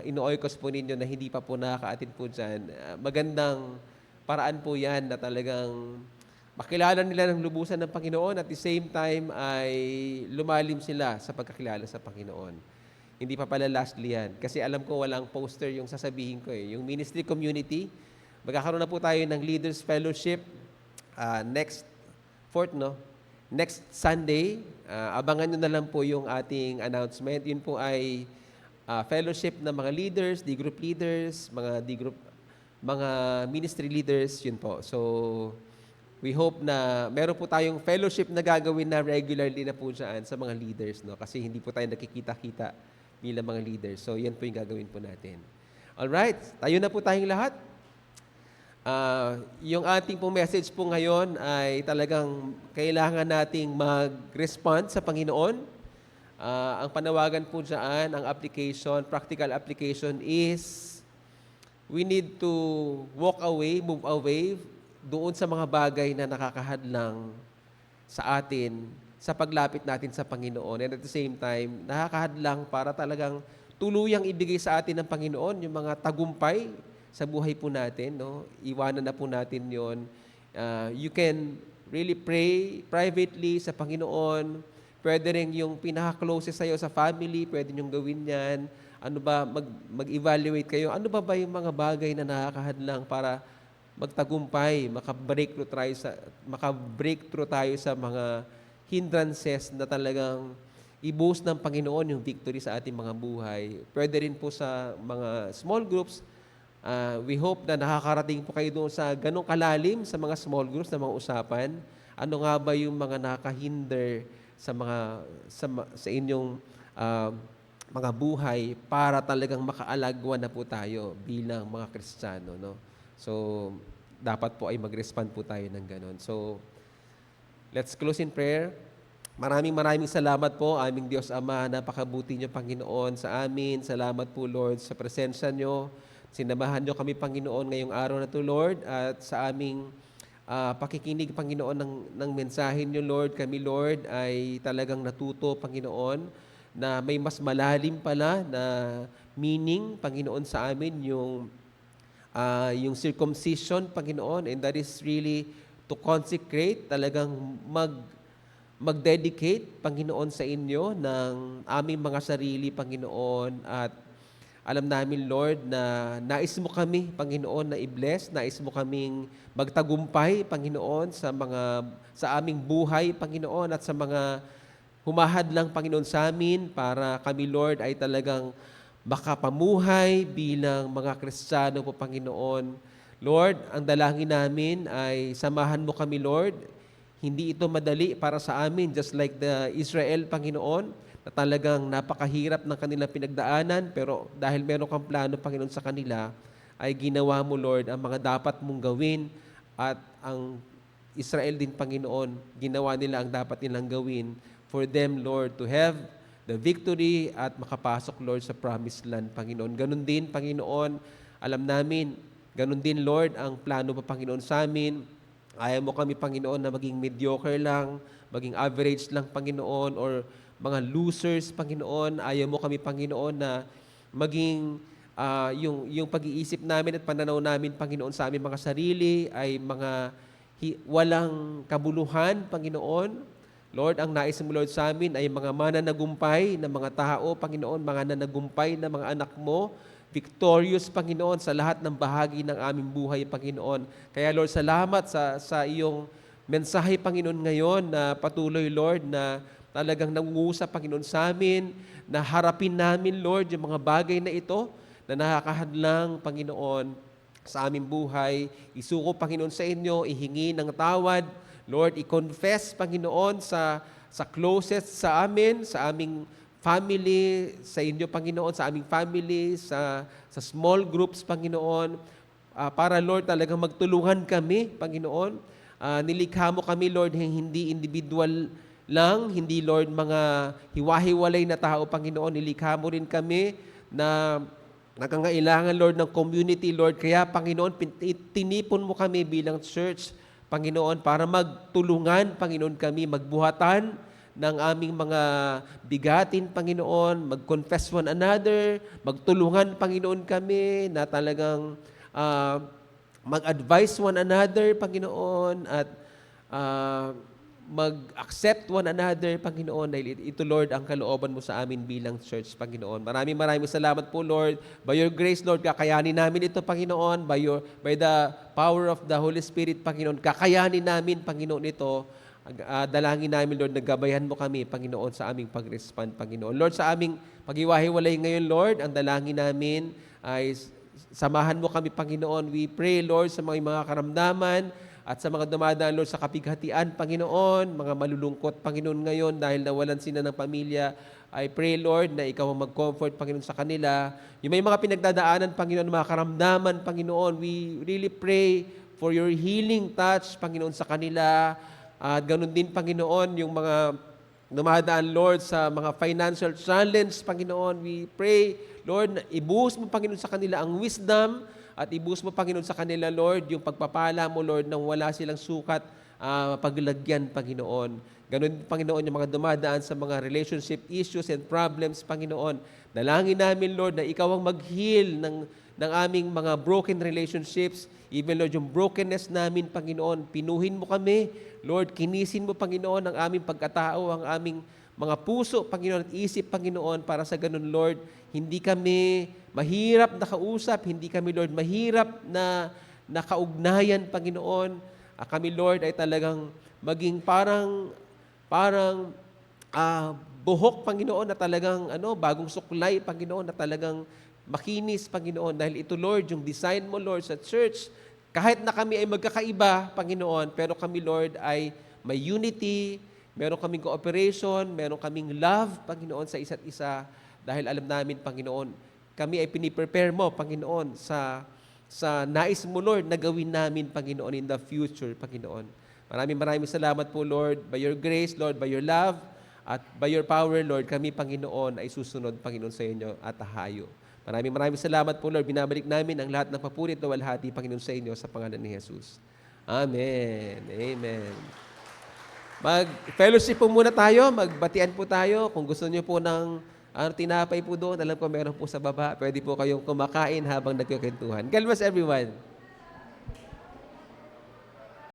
Speaker 5: ino-oikos po ninyo na hindi pa po nakaka-attend po dyan. Magandang paraan po yan na talagang makilala nila ng lubusan ng Panginoon at the same time ay lumalim sila sa pagkakilala sa Panginoon. Hindi pa pala lastly yan. Kasi alam ko walang poster yung sasabihin ko eh. Yung ministry community, magkakaroon na po tayo ng Leaders Fellowship next Sunday. Abangan nyo na lang po yung ating announcement. Yun po ay fellowship ng mga leaders, D-group leaders, mga ministry leaders, yun po. So, we hope na meron po tayong fellowship na gagawin na regularly na po dyan sa mga leaders, no? Kasi hindi po tayo nakikita-kita bilang mga leaders. So, yan po yung gagawin po natin. Alright, tayo na po tayong lahat. Yung ating pong message po ngayon ay talagang kailangan nating mag-respond sa Panginoon. Ang panawagan po dyan, ang application, practical application is we need to walk away, move away doon sa mga bagay na nakakahadlang sa atin sa paglapit natin sa Panginoon. And at the same time, nakakahadlang para talagang tuluyang ibigay sa atin ng Panginoon yung mga tagumpay sa buhay po natin, no? Iwanan na po natin yon. You can really pray privately sa Panginoon. Pwede rin yung pinaka-closest sa'yo sa family, pwede niyong gawin yan. Ano ba, mag-evaluate kayo. Ano ba yung mga bagay na nakakahadlang para magtagumpay, maka-breakthrough tayo sa mga hindrances na talagang i-boost ng Panginoon yung victory sa ating mga buhay. Pwede rin po sa mga small groups. We hope na nakakarating po kayo doon sa ganong kalalim sa mga small groups na mga usapan. Ano nga ba yung mga nakahinder sa inyong mga buhay para talagang makaalagwa na po tayo bilang mga Kristiyano, no? So, dapat po ay mag-respond po tayo ng ganon. So, let's close in prayer. Maraming salamat po, aming Diyos Ama. Napakabuti niyo, Panginoon, sa amin. Salamat po, Lord, sa presensya niyo. Sinamahan niyo kami, Panginoon, ngayong araw na to, Lord, at sa aming pakikinig, Panginoon, ng mensahe niyo, Lord. Kami, Lord, ay talagang natuto, Panginoon, na may mas malalim pala na meaning, Panginoon, sa amin, yung circumcision, Panginoon, and that is really to consecrate, talagang mag-dedicate, Panginoon, sa inyo ng aming mga sarili, Panginoon, at alam namin, Lord, na nais mo kami, Panginoon, na i-bless, nais mo kaming magtagumpay, Panginoon, sa aming buhay, Panginoon, at sa mga humahadlang, Panginoon, sa amin para kami, Lord, ay talagang makapamuhay bilang mga Kristiyano po, Panginoon. Lord, ang dalangin namin ay samahan mo kami, Lord. Hindi ito madali para sa amin, just like the Israel, Panginoon, na talagang napakahirap ng kanilang pinagdaanan, pero dahil meron kang plano, Panginoon, sa kanila, ay ginawa mo, Lord, ang mga dapat mong gawin, at ang Israel din, Panginoon, ginawa nila ang dapat nilang gawin for them, Lord, to have the victory at makapasok, Lord, sa promised land, Panginoon. Ganun din, Panginoon, alam namin, ganun din, Lord, ang plano pa, Panginoon, sa amin. Ayaw mo kami, Panginoon, na maging mediocre lang, maging average lang, Panginoon, or mga losers, Panginoon. Ayaw mo kami, Panginoon, na maging yung pag-iisip namin at pananaw namin, Panginoon, sa aming mga sarili ay mga walang kabuluhan, Panginoon. Lord, ang nais mo, Lord, sa amin ay mga mananagumpay na mga tao, Panginoon, mga nananagumpay na mga anak mo, victorious, Panginoon, sa lahat ng bahagi ng aming buhay, Panginoon. Kaya, Lord, salamat sa iyong mensahe, Panginoon, ngayon na patuloy, Lord, na talagang nangungusap, Panginoon, sa amin, na harapin namin, Lord, yung mga bagay na ito na nakakahadlang, Panginoon, sa aming buhay. Isuko, Panginoon, sa inyo, ihingi ng tawad, Lord, i-confess, Panginoon, sa closest sa amin, sa aming family, sa inyo, Panginoon, sa aming family, sa small groups, Panginoon, para, Lord, talagang magtulungan kami, Panginoon. Nilikha mo kami, Lord, hindi individual lang, hindi, Lord, mga hiwa-hiwalay na tao, Panginoon. Nilikha mo rin kami na nangangailangan, Lord, ng community, Lord. Kaya, Panginoon, tinipon mo kami bilang church Panginoon, para magtulungan, Panginoon, kami magbuhatan ng aming mga bigatin, Panginoon, mag-confess one another, magtulungan, Panginoon, kami na talagang mag-advise one another, Panginoon, at mag-accept one another, Panginoon, dahil ito, Lord, ang kalooban mo sa amin bilang church, Panginoon. Maraming salamat po, Lord. By your grace, Lord, kakayanin namin ito, Panginoon. By the power of the Holy Spirit, Panginoon, kakayanin namin, Panginoon, ito. Dalangin namin, Lord, naggabayan mo kami, Panginoon, sa aming pag-respond, Panginoon. Lord, sa aming pag-iwahiwalay ngayon, Lord, ang dalangin namin ay samahan mo kami, Panginoon. We pray, Lord, sa mga karamdaman, at sa mga dumadaan, Lord, sa kapighatian, Panginoon, mga malulungkot, Panginoon, ngayon, dahil nawalan sila ng pamilya, I pray, Lord, na ikaw ang mag-comfort, Panginoon, sa kanila. Yung may mga pinagdadaanan, Panginoon, mga karamdaman, Panginoon, we really pray for your healing touch, Panginoon, sa kanila. At ganun din, Panginoon, yung mga dumadaan, Lord, sa mga financial challenge, Panginoon, we pray, Lord, na ibuhos mo, Panginoon, sa kanila ang wisdom, at ibuhos mo, Panginoon, sa kanila, Lord, yung pagpapala mo, Lord, nang wala silang sukat, paglagyan, Panginoon. Ganun, Panginoon, yung mga dumadaan sa mga relationship issues and problems, Panginoon. Dalangin namin, Lord, na ikaw ang mag-heal ng aming mga broken relationships. Even, Lord, yung brokenness namin, Panginoon, pinuhin mo kami. Lord, kinisin mo, Panginoon, ang aming pagkatao, ang aming mga puso, Panginoon, at isip, Panginoon, para sa ganun, Lord, hindi kami mahirap na kausap, hindi kami, Lord, mahirap na kaugnayan, Panginoon. Kami, Lord, ay talagang maging parang buhok, Panginoon, na talagang bagong suklay, Panginoon, na talagang makinis, Panginoon. Dahil ito, Lord, yung design mo, Lord, sa church, kahit na kami ay magkakaiba, Panginoon, pero kami, Lord, ay may unity, meron kaming cooperation, meron kaming love, Panginoon, sa isa't isa. Dahil alam namin, Panginoon, kami ay piniprepare mo, Panginoon, sa nais mo, Lord, na gawin namin, Panginoon, in the future, Panginoon. Maraming salamat po, Lord. By your grace, Lord, by your love, at by your power, Lord, kami, Panginoon, ay susunod, Panginoon, sa inyo at tahayo. Maraming salamat po, Lord. Binabalik namin ang lahat ng papurit na walhati, Panginoon, sa inyo, sa pangalan ni Jesus. Amen. Amen. Mag-fellowship po muna tayo, magbatian po tayo. Kung gusto niyo po ng tinapay po doon, alam ko meron po sa baba. Pwede po kayong kumakain habang nagkikwentuhan. God bless everyone.